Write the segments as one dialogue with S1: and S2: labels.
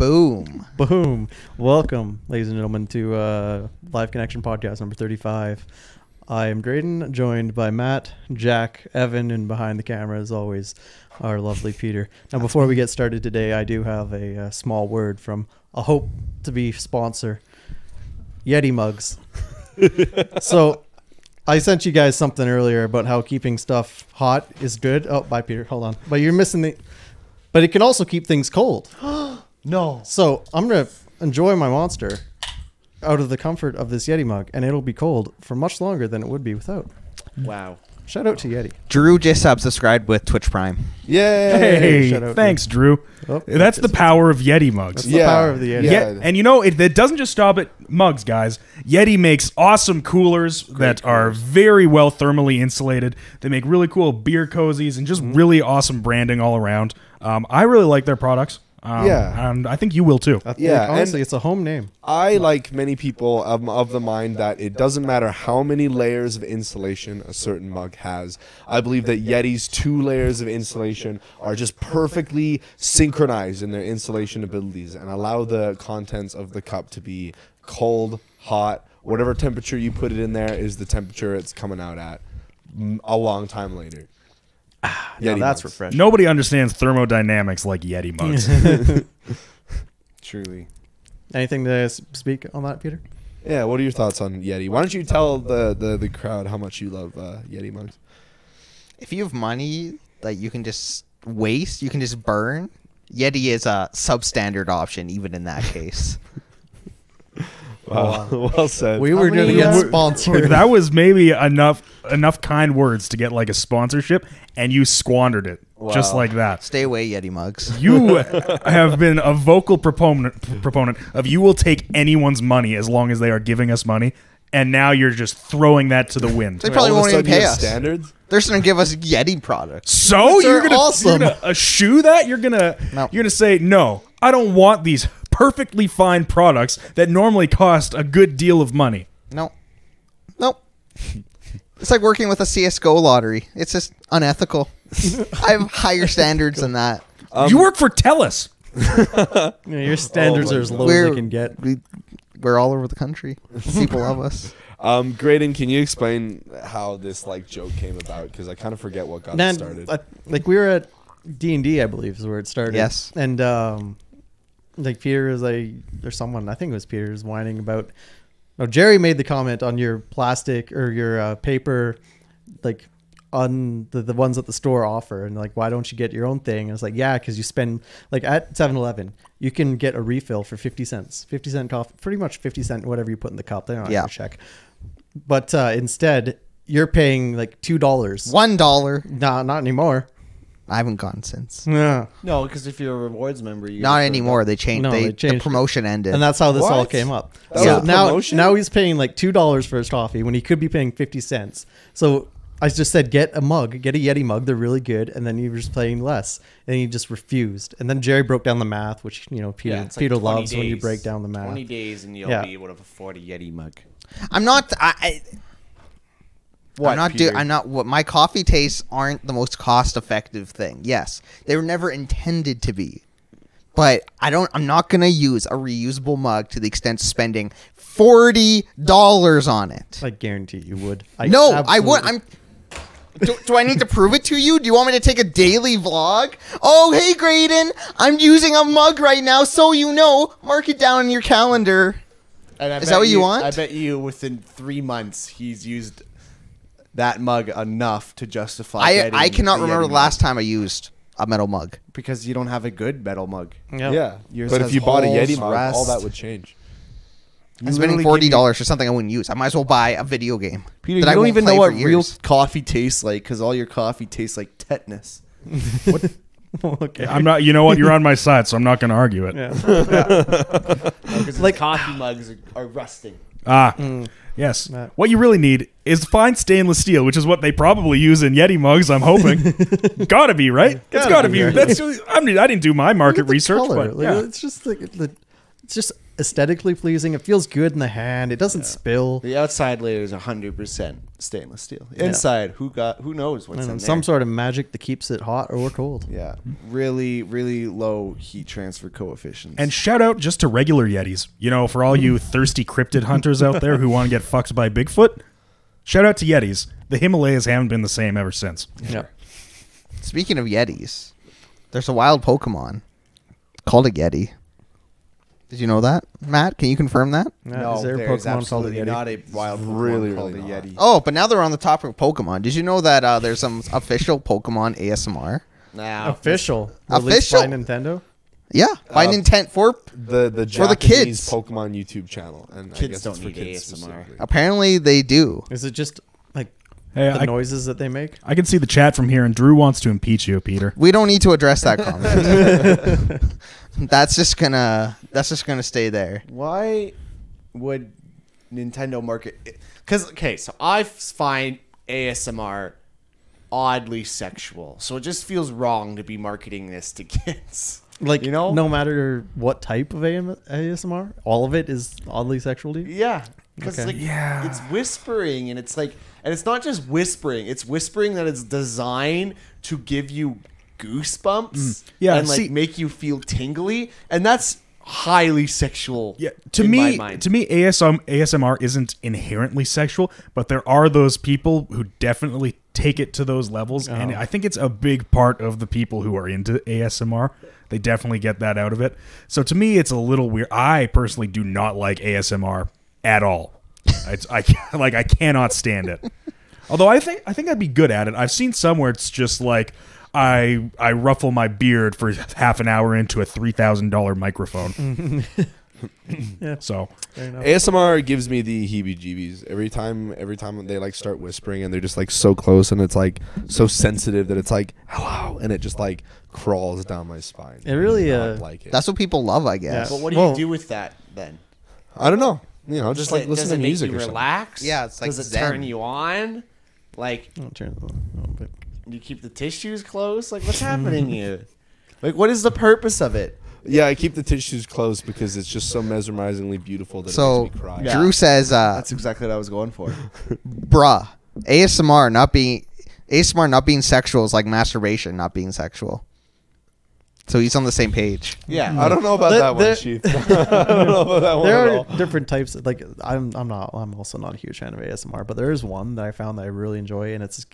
S1: Boom.
S2: Boom. Welcome, ladies and gentlemen, to Live Connection Podcast number 35. I am Grayden, joined by Matt, Jack, Evan, and behind the camera, as always, our lovely Peter. Now, before we get started today, I do have a small word from a hope-to-be sponsor, Yeti mugs. So, I sent you guys something earlier about how keeping stuff hot is good. Oh, bye, Peter. Hold on. But you're missing the... But it can also keep things cold.
S3: No.
S2: So I'm going to enjoy my Monster out of the comfort of this Yeti mug, and it'll be cold for much longer than it would be without.
S3: Wow.
S2: Shout out to Yeti.
S1: Drew just subscribed with Twitch Prime.
S3: Yay.
S4: Hey,
S2: Shout out
S4: thanks, Drew.
S2: Oh,
S4: That's the power of Yeti mugs.
S2: That's the power of the Yeti.
S4: Yeah, and you know, it doesn't just stop at mugs, guys. Yeti makes awesome coolers that are very well thermally insulated. They make really cool beer cozies and just really awesome branding all around. I really like their products. And I think you will too.
S2: Honestly, it's a home name.
S3: I, like many people, of the mind that it doesn't matter how many layers of insulation a certain mug has. I believe that Yeti's 2 layers of insulation are just perfectly synchronized in their insulation abilities and allow the contents of the cup to be cold, hot, whatever temperature you put it in there is the temperature it's coming out at a long time later.
S2: Yeah, that's refreshing.
S4: Nobody understands thermodynamics like Yeti mugs.
S3: Truly.
S2: Anything to speak on that, Peter?
S3: Yeah, what are your thoughts on Yeti? Why don't you tell the crowd how much you love Yeti mugs?
S1: If you have money that you can just waste, you can just burn, Yeti is a substandard option even in that case.
S3: Wow. Well said.
S2: We were going to get sponsored.
S4: That was maybe enough kind words to get like a sponsorship, and you squandered it just like that.
S1: Stay away, Yeti mugs.
S4: You have been a vocal proponent of you will take anyone's money as long as they are giving us money, and now you're just throwing that to the wind.
S1: They probably won't even pay us.
S3: Standards?
S1: They're just going to give us Yeti products.
S4: So you're gonna
S2: awesome.
S4: eschew that? You're gonna say no. I don't want these perfectly fine products that normally cost a good deal of money.
S1: No. Nope. It's like working with a CSGO lottery. It's just unethical. I have higher standards than that.
S4: You work for TELUS.
S2: Your standards are as low as they can get.
S1: We're all over the country. People love us.
S3: Grayden, can you explain how this joke came about? Because I kind of forget what got it started.
S2: We were at D&D, I believe, is where it started.
S1: Yes.
S2: And Peter is or someone, I think it was Peter, is whining about. No, Jerry made the comment on your plastic or your paper, on the ones that the store offer, and why don't you get your own thing? And I was like, yeah, because you spend at 7-Eleven, you can get a refill for 50 cents, 50 cent coffee, pretty much 50 cent whatever you put in the cup. They don't have to check, but instead you're paying $2,
S1: $1.
S2: Nah, not anymore.
S1: I haven't gone since.
S2: Yeah.
S5: No, because if you're a rewards member, you
S1: not anymore. They changed. The promotion ended,
S2: and that's how this all came up. So now he's paying $2 for his coffee when he could be paying 50 cents. So I just said, get a mug, get a Yeti mug. They're really good, and then you were just paying less, and he just refused. And then Jerry broke down the math, which Peter loves when you break down the math.
S5: 20 days, and you'll be able to afford a Yeti mug.
S1: I'm not. My coffee tastes aren't the most cost-effective thing. Yes, they were never intended to be, but I'm not gonna use a reusable mug to the extent of spending $40 on it.
S2: I guarantee you would.
S1: I would. Do I need to prove it to you? Do you want me to take a daily vlog? Oh, hey, Grayden, I'm using a mug right now, so you know. Mark it down in your calendar. Is that what you want?
S5: I bet you within 3 months he's used that mug enough to justify.
S1: I cannot remember the last time I used a metal mug.
S5: Because you don't have a good metal mug.
S2: Yep.
S3: Yeah,
S5: Yours
S3: but if you bought a Yeti mug,
S5: rest.
S3: all that would change.
S1: I'm spending $40 for something I wouldn't use. I might as well buy a video game.
S5: Peter, you don't even know what real coffee tastes like because all your coffee tastes like tetanus.
S2: What? Okay.
S4: I'm not. You know what? You're on my side, so I'm not going to argue it.
S5: Because coffee mugs are rusting.
S4: Yes. What you really need is fine stainless steel, which is what they probably use in Yeti mugs, I'm hoping. Gotta be, right? It's gotta be. I didn't do my market research, but
S2: it's just it's just aesthetically pleasing. It feels good in the hand. It doesn't spill.
S5: The outside layer is 100% stainless steel. Inside, who knows what's in there?
S2: Some sort of magic that keeps it hot or cold.
S5: Yeah, really, really low heat transfer coefficients.
S4: And shout out just to regular Yetis. You know, for all you thirsty cryptid hunters out there who want to get fucked by Bigfoot, shout out to Yetis. The Himalayas haven't been the same ever since.
S2: Yeah.
S1: Speaking of Yetis, there's a wild Pokemon called a Yeti. Did you know that, Matt? Can you confirm that?
S5: no,
S2: is there a
S5: there's
S2: Pokemon called a
S5: absolutely
S2: Yeti?
S5: not a wild Pokemon
S3: Really,
S5: called
S3: really
S5: a
S3: not.
S5: Yeti.
S1: Oh, but now they're on the topic of Pokemon. Did you know that there's some official Pokemon ASMR?
S5: Now,
S2: Official. Released by Nintendo.
S1: Yeah, by Nintendo for
S3: The
S1: For the
S3: Japanese
S1: kids.
S3: Pokemon YouTube channel, and I
S5: Kids
S3: guess
S5: don't
S3: it's for
S5: need
S3: kids
S5: ASMR.
S3: specifically.
S1: apparently they do.
S2: Is it just like
S4: Hey,
S2: the noises that they make?
S4: I can see the chat from here, and Drew wants to impeach you, Peter.
S1: We don't need to address that comment. That's just gonna stay there.
S5: why would Nintendo market? Because so I find ASMR oddly sexual, so it just feels wrong to be marketing this to kids.
S2: Like,
S5: You know?
S2: no matter what type of ASMR, all of it is oddly sexual to you?
S5: Yeah, because
S2: Okay.
S5: it's whispering, and it's like, and it's not just whispering. It's whispering that it's designed to give you goosebumps,
S4: Yeah,
S5: and like
S4: see-
S5: make you feel tingly, and that's highly sexual.
S4: Yeah, to
S5: in my
S4: me,
S5: mind.
S4: ASMR isn't inherently sexual, but there are those people who definitely take it to those levels, and I think it's a big part of the people who are into ASMR. They definitely get that out of it. So to me, it's a little weird. I personally do not like ASMR at all. I cannot stand it. Although I think I'd be good at it. I've seen some where it's just like I ruffle my beard for half an hour into a $3,000 microphone.
S2: Yeah.
S4: So
S2: Fair enough.
S3: ASMR gives me the heebie-jeebies every time they like start whispering and they're just like so close and it's like so sensitive that it's like hello and it just like crawls down my spine.
S2: It really,
S3: I don't like it.
S1: That's what people love, I guess.
S5: But what do
S2: Well-
S5: you do with that then?
S3: I don't know. You know, just like listen
S5: does
S3: to
S5: it make
S3: music
S5: you
S3: or something.
S5: relax?
S1: Yeah, it's like
S5: does it
S1: zen.
S5: turn you on? Like,
S2: I'll turn it on a little bit.
S5: you keep the tissues close? Like, what's happening here? Like, what is the purpose of it?
S3: Yeah, I keep the tissues closed because it's just so mesmerizingly beautiful that
S1: So
S3: it makes me cry.
S5: Yeah.
S1: Drew says,
S5: That's exactly what I was going for.
S1: "Bruh, ASMR not being sexual is like masturbation not being sexual." So he's on the same page.
S5: Yeah.
S3: I don't know about
S2: The-
S3: that one,
S2: the-
S3: Chief. I don't know about that one
S2: There
S3: at
S2: are
S3: all.
S2: different types. Like I'm also not a huge fan of ASMR, but there is one that I found that I really enjoy, and it's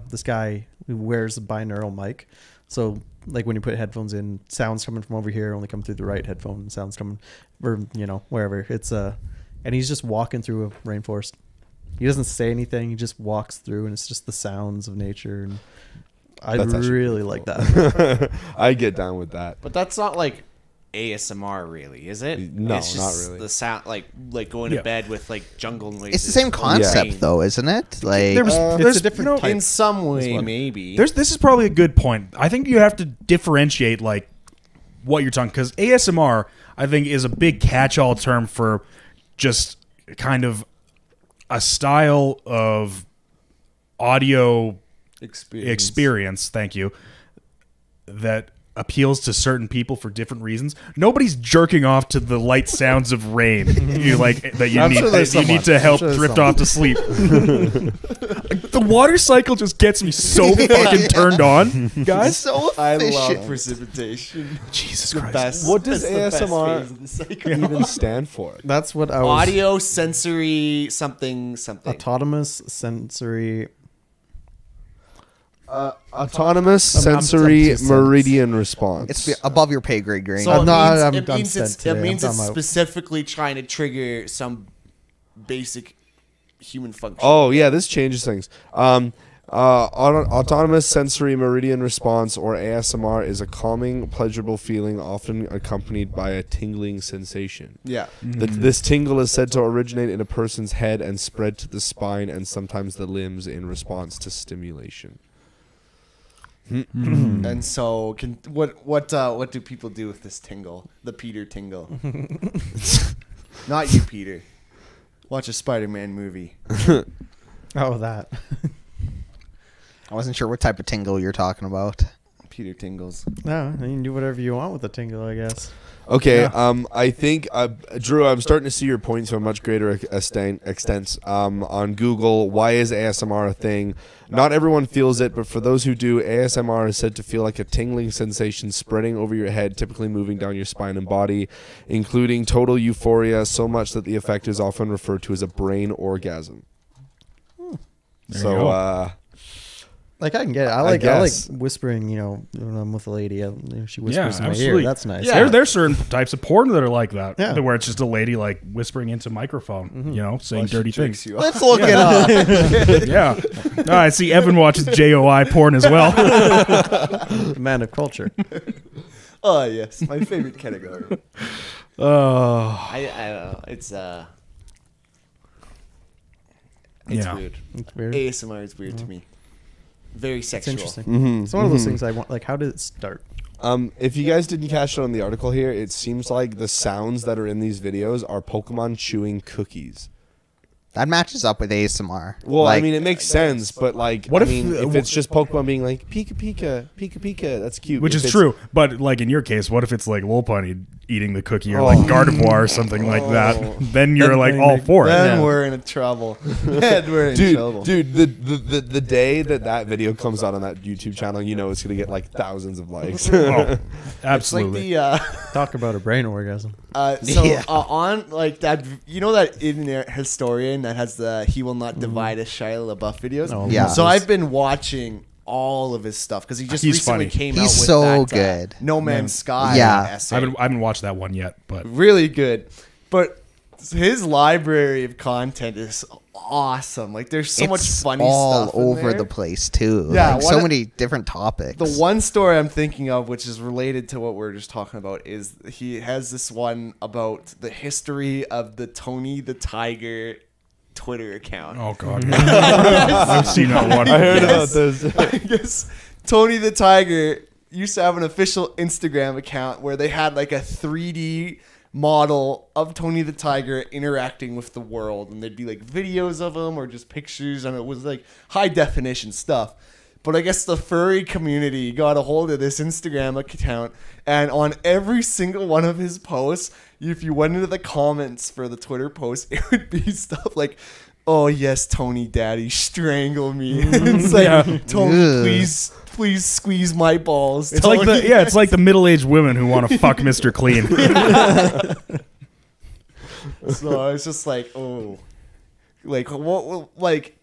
S2: this guy who wears a binaural mic. So like when you put headphones in, sounds coming from over here only come through the right headphone, and sounds coming, or wherever. It's and he's just walking through a rainforest. He doesn't say anything. He just walks through, and it's just the sounds of nature. And I
S3: That's actually
S2: really
S3: pretty
S2: like
S3: cool.
S2: that.
S3: I get down with that.
S5: But that's not like ASMR, really, is it?
S3: No,
S5: It's just
S3: not really.
S5: The sound, like going
S4: Yeah.
S5: to bed with like jungle noises.
S1: It's the same concept,
S5: Yeah.
S1: though, isn't it? Like,
S4: there was
S2: It's
S4: there's
S2: a different type.
S5: In some way,
S2: one.
S5: maybe.
S4: this is probably a good point. I think you have to differentiate like what you're talking, because ASMR I think is a big catch-all term for just kind of a style of audio experience, thank you, that appeals to certain people for different reasons. Nobody's jerking off to the light sounds of rain. You like that you
S2: I'm
S4: need
S2: sure there's
S4: that you need to
S2: someone.
S4: help
S2: I'm sure there's
S4: drift
S2: someone.
S4: off to sleep. The water cycle just gets me so fucking turned on, guys.
S1: so
S5: I love
S1: efficient.
S5: precipitation.
S4: Jesus
S5: The
S4: Christ.
S5: best.
S3: What does
S5: it's the best
S3: ASMR
S5: phase of the cycle.
S3: even stand for?
S2: That's what I was.
S5: Audio sensory something.
S2: Autonomous sensory.
S3: Autonomous
S2: I'm
S3: sensory
S2: just-
S3: meridian response.
S1: It's above your pay grade, Grayden.
S5: So
S2: I'm
S5: it
S2: not-
S5: means,
S2: I'm-
S5: it
S2: I'm
S5: means
S2: sent
S5: it's,
S2: today.
S5: it
S2: I'm
S5: means it's
S2: talking about-
S5: specifically trying to trigger some basic human function.
S3: Oh yeah, this changes things. Autonomous sensory meridian response, or ASMR, is a calming, pleasurable feeling often accompanied by a tingling sensation.
S5: Yeah.
S3: This tingle is said to originate in a person's head and spread to the spine and sometimes the limbs in response to stimulation.
S5: And so, what do people do with this tingle? The Peter tingle. Not you, Peter. Watch a Spider-Man movie.
S2: Oh, that.
S1: I wasn't sure what type of tingle you're talking about.
S5: Peter tingles.
S2: No, you can do whatever you want with the tingle, I guess.
S3: Okay, I think Drew, I'm starting to see your point to a much greater extent. On Google, why is ASMR a thing? Not everyone feels it, but for those who do, ASMR is said to feel like a tingling sensation spreading over your head, typically moving down your spine and body, including total euphoria, so much that the effect is often referred to as a brain orgasm. So,
S2: like I can get it. I like whispering. You know, when I'm with a lady, she whispers in my ear. That's nice.
S4: Yeah. There's certain types of porn that are like that.
S2: Yeah.
S4: Where it's just a lady like whispering into microphone. You know, saying dirty things.
S1: Let's look it up.
S4: Yeah. Oh, I see Evan watches JOI porn as well.
S2: Man of culture.
S5: Oh yes, my favorite category.
S4: Oh.
S5: I don't know. It's
S4: Yeah.
S5: weird.
S2: It's weird.
S5: ASMR is weird to me. Very
S2: It's
S5: sexual.
S2: interesting. It's one of those things I want. Like, how did it start?
S3: if you guys didn't catch it on the article here, it seems like the sounds that are in these videos are Pokemon chewing cookies.
S1: That matches up with ASMR.
S3: Well,
S1: Like,
S3: I mean, it makes sense, but like,
S4: What
S3: I
S4: if-
S3: mean, if it's just Pokemon being like Pika Pika, Pika Pika, that's cute.
S4: Which
S3: If
S4: is
S3: it's-
S4: true, but like in your case, what if it's like Lopunny eating the cookie or like Gardevoir or something like that? Then you're like all for it.
S5: Then
S2: Yeah.
S5: we're in trouble. Then we're in trouble.
S3: Dude, the day that video comes out on that YouTube channel, you know it's gonna get like thousands of likes.
S4: Oh,
S5: It's like
S4: absolutely.
S5: the
S2: Talk about a brain orgasm.
S5: on like that, you know, that internet historian that has the "He Will Not Divide Us" Shia LaBeouf videos.
S2: Oh,
S1: Yeah.
S5: So I've been watching all of his stuff because he just
S4: He's
S5: recently
S4: funny.
S5: came
S1: He's
S5: out with
S1: so
S5: that,
S1: good.
S5: No Man's Sky.
S1: Yeah.
S5: essay.
S4: I haven't watched that one yet, but
S5: Really good, but his library of content is awesome. Like there's so much
S1: it's
S5: funny
S1: all
S5: stuff in
S1: over
S5: there.
S1: the place too.
S5: Yeah,
S1: Like,
S5: what
S1: so
S5: a-
S1: many different topics.
S5: The one story I'm thinking of, which is related to what we're just talking about, is he has this one about the history of the Tony the Tiger Twitter account.
S4: oh god, I've seen that one.
S3: I heard about
S5: Yes.
S3: this.
S5: I guess Tony the Tiger used to have an official Instagram account where they had like a 3D model of Tony the Tiger interacting with the world, and there'd be like videos of him or just pictures, and it was like high definition stuff. But I guess the furry community got a hold of this Instagram account, and on every single one of his posts, if you went into the comments for the Twitter post, it would be stuff like, "Oh yes, Tony Daddy, strangle me." It's like,
S4: Yeah.
S5: "Tony,
S1: Ugh.
S5: please squeeze my balls."
S4: It's like
S5: Tony."
S4: it's like the middle-aged women who want to fuck Mr. Clean.
S5: So I was just like, oh, like what, like,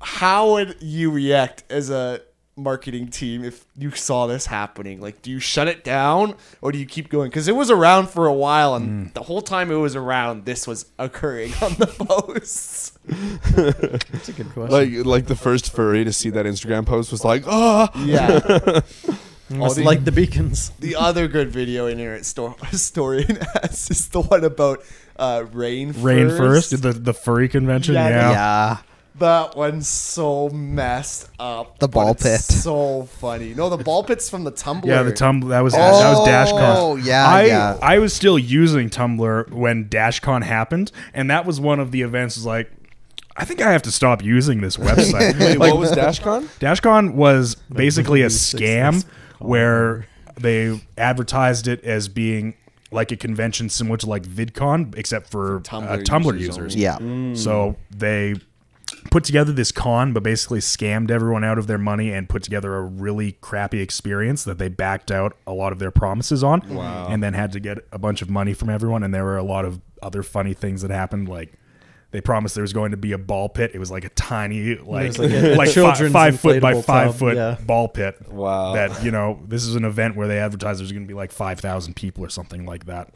S5: how would you react as a marketing team if you saw this happening? Like, do you shut it down or do you keep going? Because it was around for a while, and the whole time it was around, this was occurring on the posts.
S2: That's a good question.
S3: like the first furry to see that Instagram post was like, oh,
S5: Yeah.
S2: Almost like the beacons.
S5: The other good video internet historian has is the one about rain
S4: Rainforest, the furry convention.
S5: Yeah,
S4: Yeah.
S1: yeah.
S5: That one's so messed up.
S1: The
S5: but
S1: ball
S5: it's
S1: pit.
S5: So funny. No, the ball pit's from the Tumblr.
S4: Yeah, the Tumblr that was DashCon.
S1: Oh, yeah, yeah.
S4: I was still using Tumblr when DashCon happened, and that was one of the events. Was like, I think I have to stop using this website.
S3: Wait,
S4: Like,
S3: what was DashCon?
S4: DashCon was basically a
S2: movie six
S4: scam
S2: months.
S4: where they advertised it as being like a convention similar to like VidCon, except for Tumblr users.
S5: only.
S1: Yeah.
S4: So they put together this con, but basically scammed everyone out of their money and put together a really crappy experience that they backed out a lot of their promises on.
S3: Wow.
S4: And then had to get a bunch of money from everyone. And there were a lot of other funny things that happened. Like they promised there was going to be a ball pit. It was like a tiny, like,
S2: was like a
S4: like
S2: children's
S4: 5 foot by
S2: inflatable
S4: 5
S2: tub,
S4: foot
S2: yeah.
S4: ball pit.
S3: Wow.
S4: That, you know, this is an event where they advertised there's going to be like 5,000 people or something like that.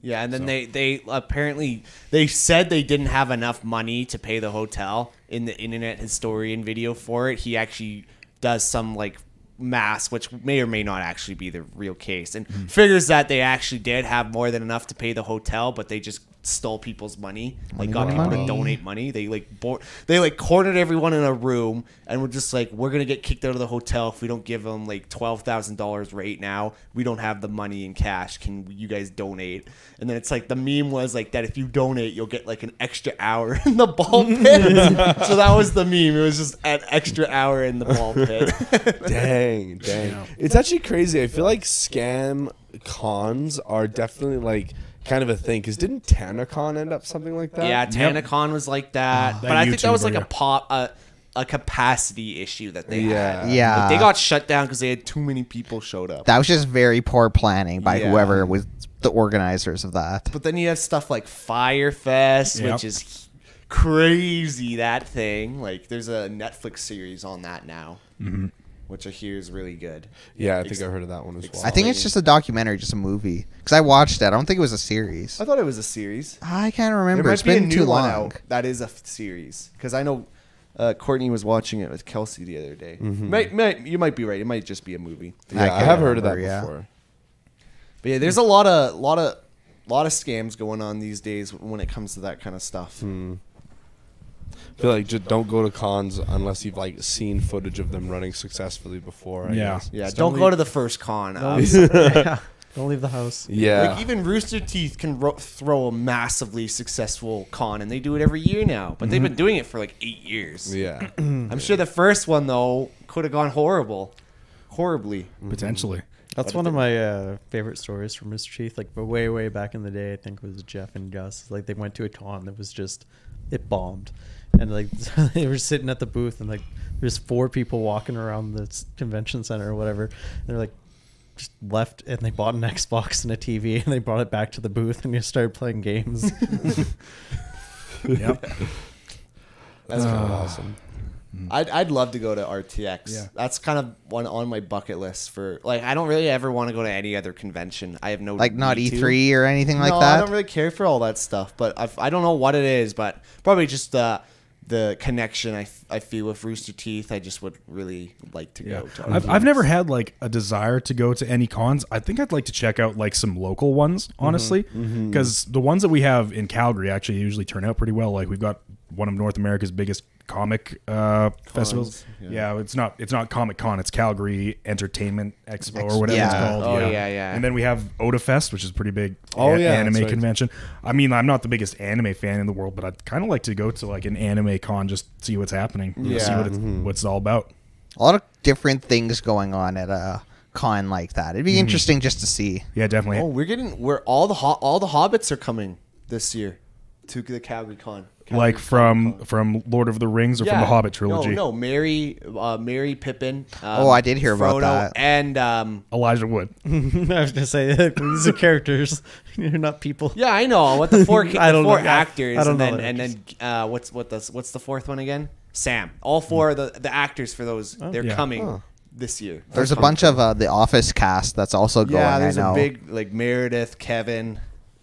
S5: Yeah, and then they apparently they said they didn't have enough money to pay the hotel in the internet historian video for it. He actually does some like math, which may or may not actually be the real case, and figures that they actually did have more than enough to pay the hotel, but they just stole people's money. Like
S1: Money,
S5: got
S1: money,
S5: people
S1: money.
S5: to donate money. They like cornered everyone in a room and were just like, we're gonna get kicked out of the hotel if we don't give them like $12,000 right now. We don't have the money in cash. Can you guys donate? And then it's like the meme was like that if you donate, you'll get like an extra hour in the ball pit. So that was the meme. It was just an extra hour in the ball pit.
S3: Dang. It's actually crazy. I feel like scam cons are definitely like kind of a thing. Because didn't TanaCon end up something like that?
S5: Yeah, TanaCon was like that. But I think that was like a capacity issue that they had.
S1: Yeah.
S5: Like, they got shut down because they had too many people showed up.
S1: That was just very poor planning by
S5: Yeah.
S1: whoever was the organizers of that.
S5: But then you have stuff like Firefest,
S4: Yep.
S5: which is crazy, that thing. Like, there's a Netflix series on that now, which I hear is really good.
S3: Yeah, I think I heard of that one as well.
S1: I think it's just a documentary, just a movie. Because I watched it. I don't think it was a series.
S5: I thought it was a series.
S1: I can't
S5: There
S1: remember.
S5: might
S1: It's
S5: be a
S1: been
S5: new
S1: too
S5: one
S1: long.
S5: out that is a series. Because I know Courtney was watching it with Kelsey the other day. You might be right. It might just be a movie.
S3: Yeah, I
S1: can't
S3: have heard of that
S1: remember, yeah.
S3: before.
S5: But yeah, there's a lot of scams going on these days when it comes to that kind of stuff.
S3: I feel like just don't go to cons unless you've like seen footage of them running successfully before. I
S4: Yeah.
S3: guess.
S5: Yeah,
S2: Just
S5: don't
S2: don't
S5: go
S2: leave-
S5: to the first con.
S2: Don't leave the house.
S3: Yeah.
S5: Like even Rooster Teeth can throw a massively successful con, and they do it every year now. But they've been doing it for like 8 years.
S3: Yeah.
S5: I'm sure the first one though could have gone horribly.
S4: Potentially.
S2: That's one of my favorite stories from Mr. Teeth. Like, but way back in the day, I think it was Jeff and Gus. Like, they went to a con that was just, it bombed. And, like, they were sitting at the booth, and, like, there's 4 people walking around the convention center or whatever. And they're, like, just left, and they bought an Xbox and a TV, and they brought it back to the booth, and just started playing games.
S4: Yep.
S5: That's kind of awesome. I'd love to go to RTX.
S4: Yeah.
S5: That's kind of one on my bucket list for like. I don't really ever want to go to any other convention. I have no
S1: Like not
S5: need to.
S1: E3 or anything like
S5: No,
S1: that.
S5: I don't really care for all that stuff. But I don't know what it is. But probably just the connection I feel with Rooster Teeth. I just would really like to
S4: Yeah.
S5: go to.
S4: I've never had like a desire to go to any cons. I think I'd like to check out like some local ones, honestly, because the ones that we have in Calgary actually usually turn out pretty well. Like we've got one of North America's biggest comic festivals. Yeah, it's not Comic Con, it's Calgary Entertainment Expo or whatever it's
S1: Yeah.
S4: called.
S5: Oh, yeah.
S4: And then we have Oda Fest, which is a pretty big
S3: Oh, yeah,
S4: anime
S3: that's right.
S4: convention. I mean, I'm not the biggest anime fan in the world, but I'd kind of like to go to like an anime con, just see what's happening, see
S5: Yeah.
S4: what it's all about.
S1: A lot of different things going on at a con like that. It'd be interesting just to see.
S4: Yeah, definitely.
S5: Oh, we're all the Hobbits are coming this year to the Calgary Con.
S4: Like from Lord of the Rings or from the Hobbit trilogy.
S5: No, Mary Pippin.
S1: Oh, I did hear about
S5: Frodo,
S1: that.
S5: And
S4: Elijah Wood.
S2: I was gonna say these are characters. You're not people.
S5: yeah, I know what the four
S2: I don't know.
S5: actors,
S2: I don't know
S5: and
S2: the
S5: then what's the fourth one again? Sam. All 4 of the actors for those they're
S4: Yeah.
S5: coming this year.
S1: There's a bunch of the Office cast that's also going.
S5: Yeah, there's
S1: I know.
S5: a big like Meredith, Kevin.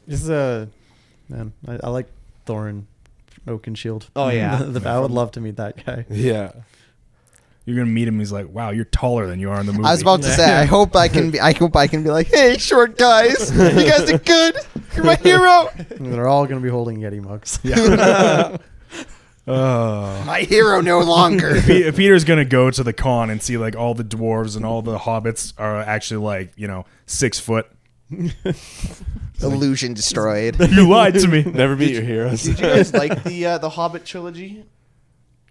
S2: This is man. I like Thorin Oakenshield.
S5: Oh, yeah.
S2: I would love to meet that guy.
S3: Yeah.
S4: You're gonna meet him. He's like, "Wow, you're taller than you are in the movie."
S1: I was about to say, I hope I can be like, hey, short guys, you guys are good. You're my hero.
S2: And they're all gonna be holding Yeti mugs.
S1: My hero no longer.
S4: Peter's gonna go to the con and see like all the dwarves and all the hobbits are actually like 6 foot.
S1: Illusion destroyed.
S4: You lied to me.
S3: Never meet your heroes.
S5: Did you guys like the Hobbit trilogy?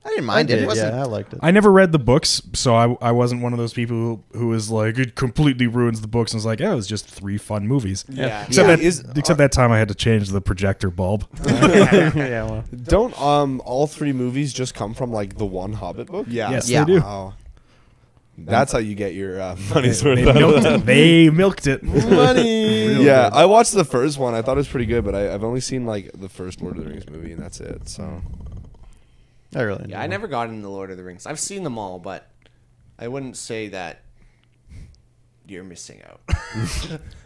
S1: I didn't mind it. It wasn't.
S2: Yeah, I liked it.
S4: I never read the books, so I wasn't one of those people who was like, it completely ruins the books, and was like, it was just 3 fun movies.
S5: Yeah.
S4: Except that time I had to change the projector bulb.
S2: Yeah, well,
S3: Don't all 3 movies just come from like the one Hobbit book?
S5: Yeah.
S4: Yes,
S1: Yeah.
S4: they do.
S3: Wow. That's how you get your money's worth.
S4: They milked it.
S5: Money.
S3: Yeah, I watched the first one. I thought it was pretty good, but I've only seen like the first Lord of the Rings movie, and that's it. So
S2: I really.
S5: Yeah, I never got into Lord of the Rings. I've seen them all, but I wouldn't say that you're missing out.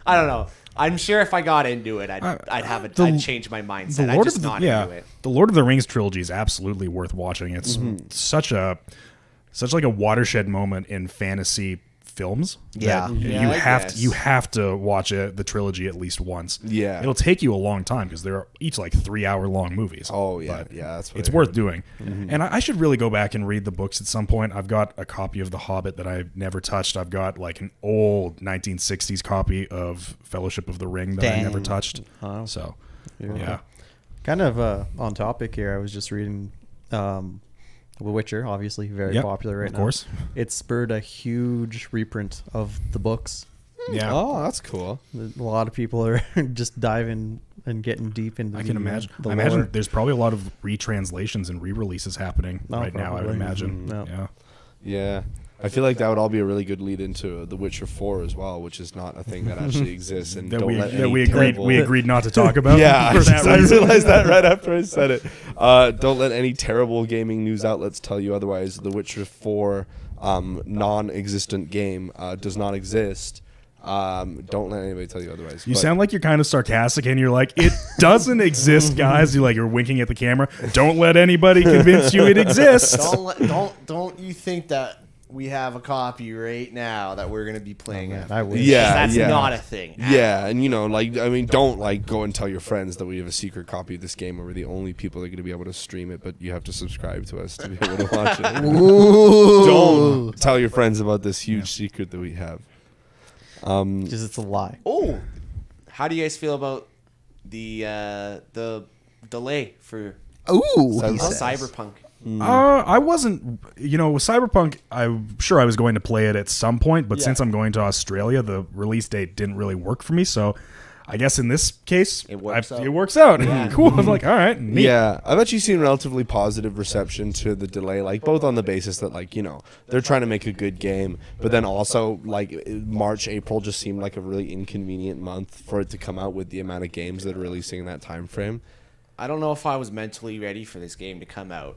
S5: I don't know. I'm sure if I got into it, I'd change my mindset. I'm just not into it.
S4: The Lord of the Rings trilogy is absolutely worth watching. It's such like a watershed moment in fantasy films.
S1: Yeah.
S4: that
S5: Yeah,
S4: you
S5: I guess.
S4: you have to watch the trilogy at least once.
S3: Yeah.
S4: it'll take you a long time because they're each like 3-hour long movies.
S3: Oh yeah,
S4: But
S3: yeah. That's what
S4: it's
S3: I
S4: worth
S3: heard.
S4: doing. And I should really go back and read the books at some point. I've got a copy of The Hobbit that I've never touched. I've got like an old 1960s copy of Fellowship of the Ring that I
S1: Dang.
S4: never touched.
S2: Wow.
S4: So,
S2: Yeah.
S4: yeah.
S2: Kind of on topic here. I was just reading The Witcher, obviously very
S4: Yep,
S2: popular right
S4: of
S2: now.
S4: course.
S2: It spurred a huge reprint of the books.
S4: Yeah.
S3: Oh, that's cool.
S2: A lot of people are just diving and getting deep into.
S4: I can imagine.
S2: The
S4: I imagine
S2: lore.
S4: there's probably a lot of retranslations and re-releases happening
S2: Oh,
S4: right now. I would
S2: probably.
S4: imagine.
S2: Mhm.
S4: Yeah.
S3: Yeah. I feel like that would all be a really good lead into The Witcher 4 as well, which is not a thing that actually exists. And
S4: That
S3: don't
S4: we
S3: let
S4: that
S3: any
S4: we agreed
S3: terrible-
S4: we agreed not to talk about.
S3: Yeah,
S4: for that
S3: I
S4: reason.
S3: realized that right after I said it. Don't let any terrible gaming news outlets tell you otherwise. The Witcher 4 non-existent game does not exist. Don't let anybody tell you otherwise.
S4: You
S3: But-
S4: sound like you're kind of sarcastic, and you're like, "It doesn't exist, guys." You're winking at the camera. Don't let anybody convince you it exists.
S5: Don't you think that we have a copy right now that we're gonna be playing
S2: man,
S5: after
S2: I
S5: this?
S2: wish.
S3: Yeah,
S5: That's
S3: yeah.
S5: not a thing.
S3: Yeah, and don't go and tell your friends that we have a secret copy of this game, and we're the only people that are going to be able to stream it, but you have to subscribe to us to be able to watch it.
S1: Ooh.
S3: Don't tell your friends about this huge secret that we have.
S2: Because it's a lie.
S5: Oh, how do you guys feel about the delay for
S1: Ooh, he says.
S5: Cyberpunk?
S4: I wasn't, with Cyberpunk, I'm sure I was going to play it at some point, but
S5: Yeah.
S4: since I'm going to Australia, the release date didn't really work for me. So I guess in this case,
S5: It works out.
S4: It works out. Cool. I'm like, all right. Neat.
S3: Yeah, I've actually seen relatively positive reception to the delay, both on the basis that they're trying to make a good game, but then also March, April just seemed like a really inconvenient month for it to come out with the amount of games that are releasing in that time frame.
S5: I don't know if I was mentally ready for this game to come out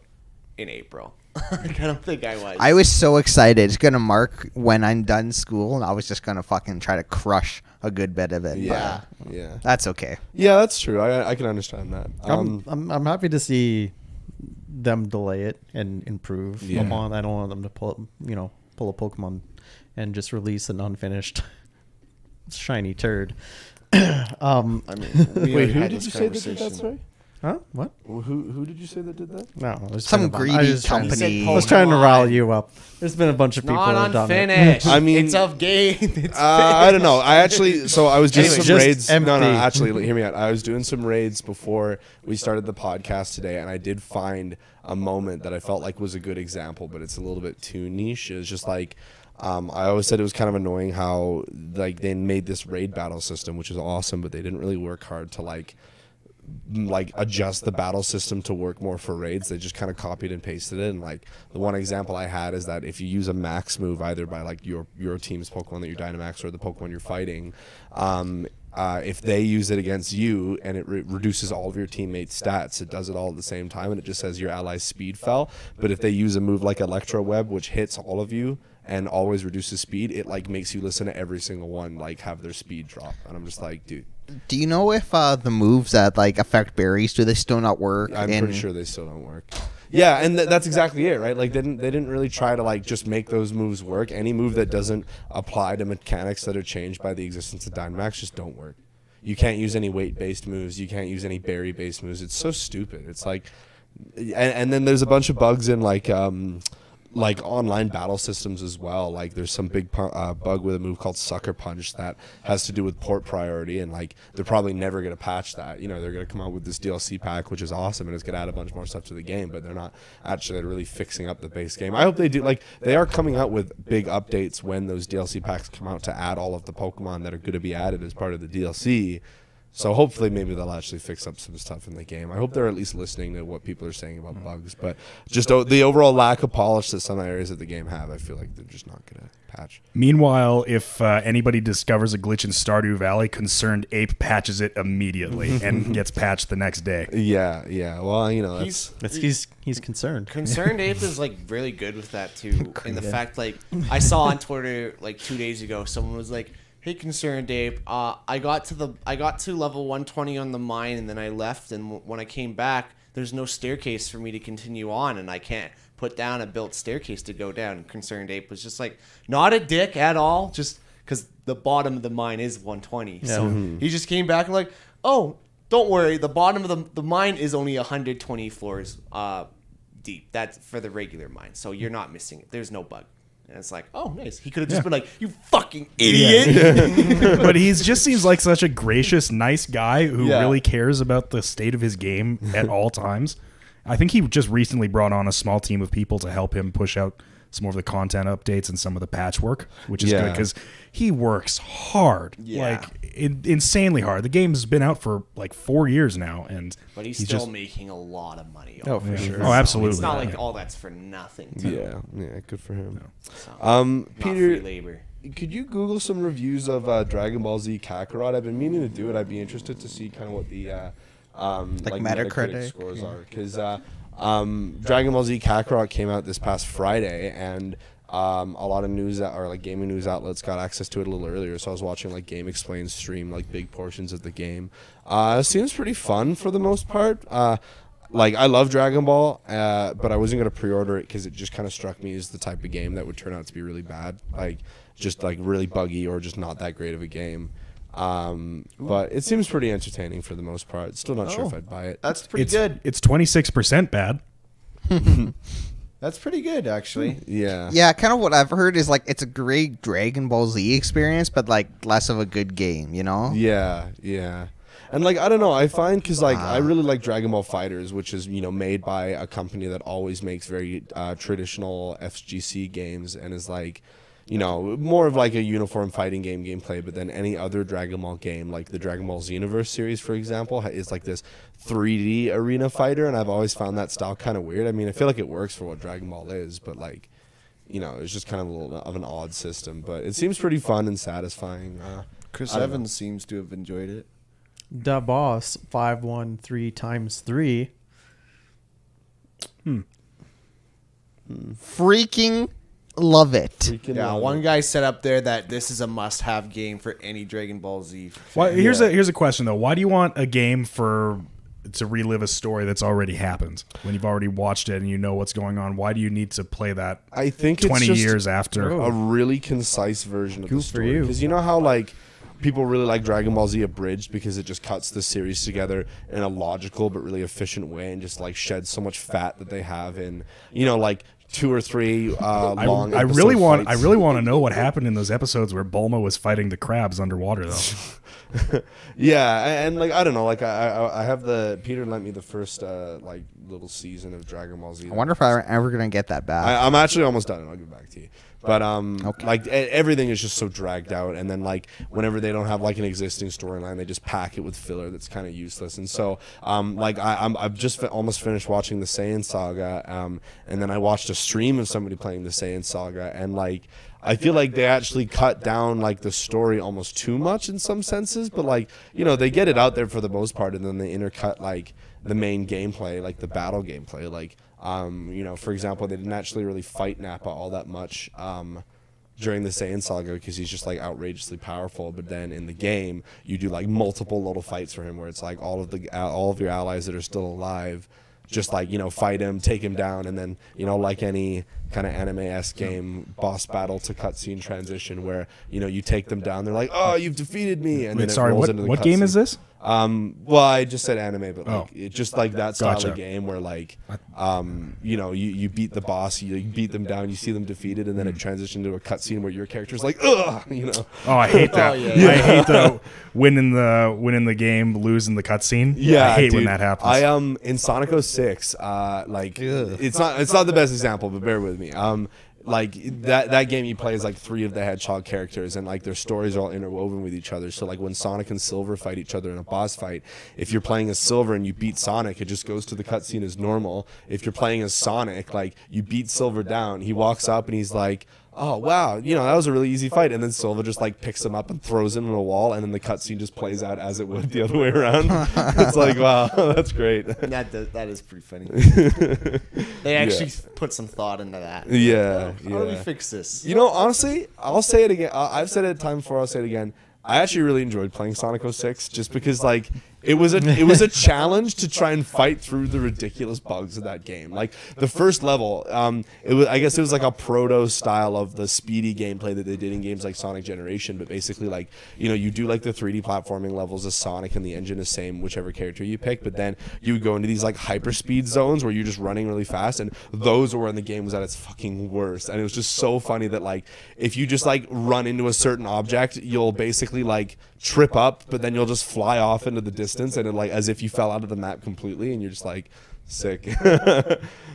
S5: in April. I don't think I was.
S1: I was so excited. It's gonna mark when I'm done school, and I was just gonna fucking try to crush a good bit of it.
S3: Yeah,
S1: but
S3: yeah,
S1: that's okay.
S3: yeah. That's true. I can understand that.
S2: I'm happy to see them delay it and improve
S3: Yeah.
S2: upon. I don't want them to pull a Pokemon and just release an unfinished shiny turd.
S5: I mean, we
S3: Wait,
S5: already
S3: who
S5: had
S3: did
S5: this
S3: you say that did that?
S5: conversation.
S3: Sorry,
S2: Huh? What?
S3: who did you say that did that?
S2: No, I was
S1: Some
S2: trying to- I
S1: greedy
S2: was trying to-
S1: company.
S2: I was trying to
S5: Pokemon.
S2: rile you up. There's been a bunch of people that
S5: Not
S2: have done it.
S5: unfinished.
S3: I mean-
S5: it's of game. It's
S3: I don't know. I was doing
S2: Anyway,
S3: some
S2: just
S3: raids. No,
S2: empty.
S3: actually, hear me out. I was doing some raids before we started the podcast today, and I did find a moment that I felt like was a good example, but it's a little bit too niche. It was just I always said it was kind of annoying how they made this raid battle system, which is awesome, but they didn't really work hard to adjust the battle system to work more for raids. They just kind of copied and pasted it. And the one example I had is that if you use a max move either by your team's Pokemon that you're Dynamax or the Pokemon you're fighting, if they use it against you and it reduces all of your teammates' stats, it does it all at the same time, and it just says your ally's speed fell. But if they use a move like Electro Web, which hits all of you and always reduces speed, it makes you listen to every single one have their speed drop. And I'm just like, dude,
S1: Do you know if the moves that affect berries do they still not work?
S3: I'm pretty sure they still don't work. Yeah, and that's exactly it, right? They didn't really try to just make those moves work. Any move that doesn't apply to mechanics that are changed by the existence of Dynamax just don't work. You can't use any weight-based moves. You can't use any berry-based moves. It's so stupid. It's and then there's a bunch of bugs in online battle systems as well. There's some big bug with a move called Sucker Punch that has to do with port priority, and they're probably never going to patch that. They're going to come out with this DLC pack, which is awesome, and it's going to add a bunch more stuff to the game, but they're not actually really fixing up the base game. I hope they do. They are coming out with big updates when those DLC packs come out to add all of the Pokemon that are going to be added as part of the DLC. So hopefully maybe they'll actually fix up some stuff in the game. I hope they're at least listening to what people are saying about bugs. But just the overall lack of polish that some areas of the game have, I feel like they're just not going to patch.
S4: Meanwhile, if anybody discovers a glitch in Stardew Valley, Concerned Ape patches it immediately and gets patched the next day.
S3: Yeah. Well, that's...
S2: He's concerned.
S5: Concerned Ape is really good with that too. In the fact I saw on Twitter 2 days ago, someone was like, "Hey, Concerned Ape, I got to level 120 on the mine, and then I left, and when I came back, there's no staircase for me to continue on, and I can't put down a built staircase to go down. Concerned Ape was just like, not a dick at all, just because the bottom of the mine is 120.
S2: Yeah.
S5: So he just came back and like, oh, don't worry, the bottom of the mine is only 120 floors deep. That's for the regular mine, so you're not missing it. There's no bug. And it's like, oh, nice. He could have just been like, you fucking idiot.
S4: But he just seems like such a gracious, nice guy who
S5: Yeah.
S4: really cares about the state of his game at all times. I think he just recently brought on a small team of people to help him push out some more of the content updates and some of the patchwork, which is good because he works hard, like insanely hard. The game's been out for like 4 years now, and
S5: But he's still making a lot of money.
S2: Oh, for sure.
S4: Oh, absolutely.
S5: It's not like all that's for nothing. Too.
S3: Yeah, good for him.
S5: So, not
S3: Peter,
S5: free labor.
S3: could you Google some reviews of Dragon Ball Z Kakarot? I've been meaning to do it. I'd be interested to see kind of what the like
S1: Metacritic
S3: scores are, because Dragon Ball Z Kakarot came out this past Friday, and a lot of news or like gaming news outlets got access to it a little earlier. So I was watching like Game Explain stream like big portions of the game. It seems pretty fun for the most part. Like, I love Dragon Ball, but I wasn't going to pre-order it because it just kind of struck me as the type of game that would turn out to be really bad. Like, just, like, really buggy or just not that great of a game. But it seems pretty entertaining for the most part. Still not sure if I'd buy it.
S5: That's pretty
S4: It's
S5: good.
S4: It's 26% bad.
S5: That's pretty good, actually.
S3: Yeah.
S1: Yeah, kind of what I've heard is like it's a great Dragon Ball Z experience, but like less of a good game, you know?
S3: Yeah, yeah. And, like, I don't know, I find, because, like, I really like Dragon Ball Fighters, which is, you know, made by a company that always makes very traditional FGC games and is, like, you know, more of, like, a uniform fighting game gameplay, but then any other Dragon Ball game, like the Dragon Ball Xenoverse series, for example, is, like, this 3D arena fighter, and I've always found that style kind of weird. I mean, I feel like it works for what Dragon Ball is, but, like, you know, it's just kind of a little of an odd system, but it seems pretty fun and satisfying.
S5: Chris
S3: I don't
S5: Evans seems to have enjoyed it.
S2: Da Boss 513 times 3.
S1: Freaking love it.
S3: Freaking
S5: Yeah,
S3: love
S5: one
S3: it.
S5: guy said up there that this is a must-have game for any Dragon Ball Z.
S4: Well,
S5: fan.
S4: here's a question though. Why do you want a game to relive a story that's already happened when you've already watched it and you know what's going on? Why do you need to play that
S3: I think
S4: 20
S3: it's just
S4: years after?
S3: a really concise version of
S2: Good
S3: the
S2: for
S3: story.
S2: you.
S3: Because you know how, like, people really like Dragon Ball Z Abridged because it just cuts the series together in a logical but really efficient way and just, like, sheds so much fat that they have in, you know, like, 2 or 3 long
S4: I really
S3: episode
S4: want to know what happened in those episodes where Bulma was fighting the crabs underwater though.
S3: Yeah, and like, I don't know, like, I have Peter lent me the first like little season of Dragon Ball Z.
S1: I wonder if I'm ever gonna get that back.
S3: I'm actually almost done, and I'll give it back to you. But
S1: Okay.
S3: like, everything is just so dragged out, and then, like, whenever they don't have, like, an existing storyline, they just pack it with filler that's kind of useless. And so like, I've just almost finished watching the Saiyan Saga, and then I watched a stream of somebody playing the Saiyan Saga, and, like, I feel like they actually cut down, like, the story almost too much in some senses, but, like, you know, they get it out there for the most part, and then they intercut, like, the main gameplay, like the battle gameplay, like, you know, for example, they didn't actually really fight Nappa all that much during the Saiyan Saga because he's just, like, outrageously powerful. But then in the game, you do, like, multiple little fights for him where it's like all of your allies that are still alive just, like, you know, fight him, take him down, and then, you know, like any kind of anime-esque game, boss battle to cutscene transition where, you know, you take them down, they're like, oh, you've defeated me, and then
S4: Wait, sorry,
S3: it rolls
S4: what
S3: into the
S4: what game
S3: cutscene.
S4: is this?
S3: Well, I just said anime, but, like,
S4: Oh.
S3: it's just like that style
S4: Gotcha.
S3: of game where, like, you know, you beat the boss, you beat them down, you see them defeated, and then it transitions into a cutscene where your character's like, ugh, you know.
S4: Oh, I hate that.
S5: Oh, yeah.
S4: I hate the winning the game, losing the cutscene.
S3: Yeah,
S4: I hate when
S3: dude.
S4: that happens.
S3: I in Sonic 06, like, it's not the best example, but bear with me. Like, that game you play is, like, 3 of the Hedgehog characters, and, like, their stories are all interwoven with each other. So, like, when Sonic and Silver fight each other in a boss fight, if you're playing as Silver and you beat Sonic, it just goes to the cutscene as normal. If you're playing as Sonic, like, you beat Silver down, he walks up and he's like, oh, wow, you know, that was a really easy fight. And then Silva just, like, picks him up and throws him in a wall, and then the cutscene just plays out as it would the other way around. It's like, wow, that's great.
S5: That is pretty funny. They actually put some thought into that.
S3: Yeah,
S5: How do we
S3: yeah.
S5: fix this?
S3: You know, honestly, I'll say it again. I've said it a time before, I'll say it again. I actually really enjoyed playing Sonic 06 just because, like, It was a challenge to try and fight through the ridiculous bugs of that game. Like the first level, I guess it was like a proto style of the speedy gameplay that they did in games like Sonic Generation. But basically, like, you know, you do like the 3D platforming levels of Sonic, and the engine is same whichever character you pick. But then you would go into these like hyperspeed zones where you're just running really fast, and those were when the game was at its fucking worst. And it was just so funny that like if you just like run into a certain object, you'll basically like trip up, but then you'll just fly off into the distance, and it, like as if you fell out of the map completely, and you're just like sick.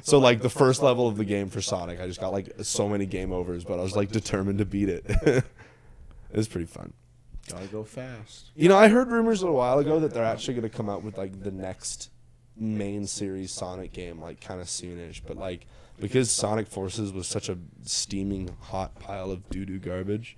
S3: So like the first level of the game for Sonic, I just got like so many game overs, but I was like determined to beat it. It was pretty fun.
S5: Gotta go fast.
S3: You know, I heard rumors a little while ago that they're actually going to come out with like the next main series Sonic game, like kind of soonish, but like because Sonic Forces was such a steaming hot pile of doo-doo garbage,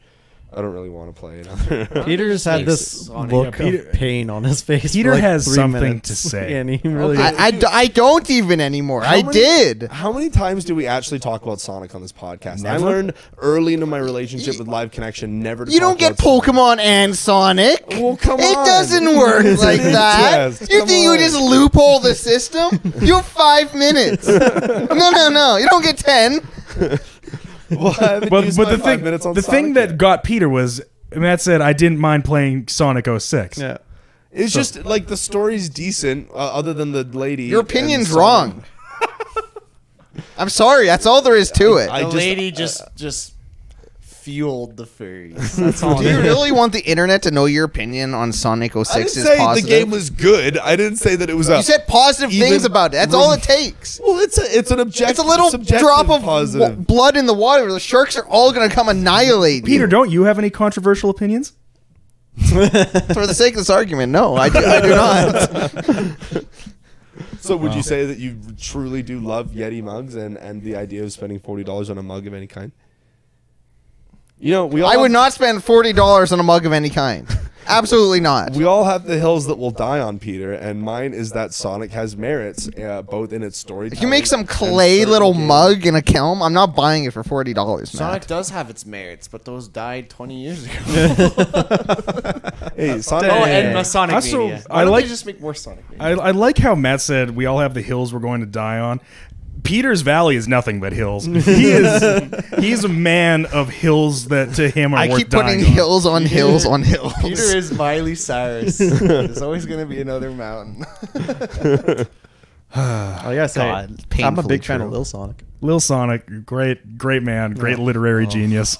S3: I don't really want to play it.
S2: Peter's had this look of pain on his face.
S4: Peter
S2: for like
S4: has
S2: 3
S4: something
S2: minutes,
S4: to say.
S2: and he really.
S1: I don't even anymore. I did.
S3: How many times do we actually talk about Sonic on this podcast? I
S4: Never.
S3: learned early into my relationship with Live Connection never to
S1: You
S3: talk
S1: don't get
S3: about Sonic.
S1: Pokemon and Sonic.
S3: Well, come
S1: It
S3: on.
S1: doesn't work like that.
S3: Yes,
S1: You
S3: come
S1: think you
S3: on.
S1: just loophole the system? You have 5 minutes. No. You don't get 10.
S3: Well, I haven't
S4: But
S3: used my
S4: the
S3: 5 minutes on
S4: thing
S3: Sonic
S4: that
S3: yet.
S4: got Peter was Matt said I didn't mind playing Sonic 06.
S2: Yeah.
S3: It's just like the story's decent, other than the lady.
S1: Your
S3: and
S1: opinion's
S3: Sonic.
S1: wrong. I'm sorry. That's all there is to it.
S5: The lady just fueled the furries. That's all.
S1: Do you really want the internet to know your opinion on Sonic
S3: I
S1: 06
S3: didn't
S1: is
S3: say
S1: positive?
S3: the game was good. I didn't say that it was a.
S1: You said positive
S3: even
S1: things about it. That's all it takes.
S3: Well, it's an objective.
S1: It's a little
S3: subjective
S1: drop of
S3: positive.
S1: blood in the water. The sharks are all going to come annihilate
S4: Peter,
S1: you.
S4: don't you have any controversial opinions?
S1: For the sake of this argument, no, I do not.
S3: So would you say that you truly do love Yeti mugs and the idea of spending $40 on a mug of any kind? You know, we all
S1: I would
S3: have-
S1: not spend $40 on a mug of any kind. Absolutely not.
S3: We all have the hills that will die on, Peter, and mine is that Sonic has merits, both in its storytelling.
S1: If you make some
S3: and
S1: clay
S3: certain
S1: little
S3: games.
S1: mug in a kiln, I'm not buying it for $40,
S5: Sonic
S1: man.
S5: does have its merits, but those died 20 years ago.
S3: Hey, Sonic.
S5: Oh, and Sonic
S4: Also,
S5: Mania.
S4: I
S5: Why don't
S4: like-
S5: they just make more Sonic Mania?
S4: I like how Matt said we all have the hills we're going to die on. Peter's Valley is nothing but hills. He's a man of hills that to him are
S1: I
S4: worth
S1: keep putting
S4: dying on.
S1: hills on hills on hills.
S5: Peter is Miley Cyrus. There's always going to be another mountain.
S2: I gotta say,
S1: God,
S2: I'm a
S1: painfully
S2: big fan
S1: true.
S2: of Lil Sonic.
S4: Lil Sonic, great man, great literary genius.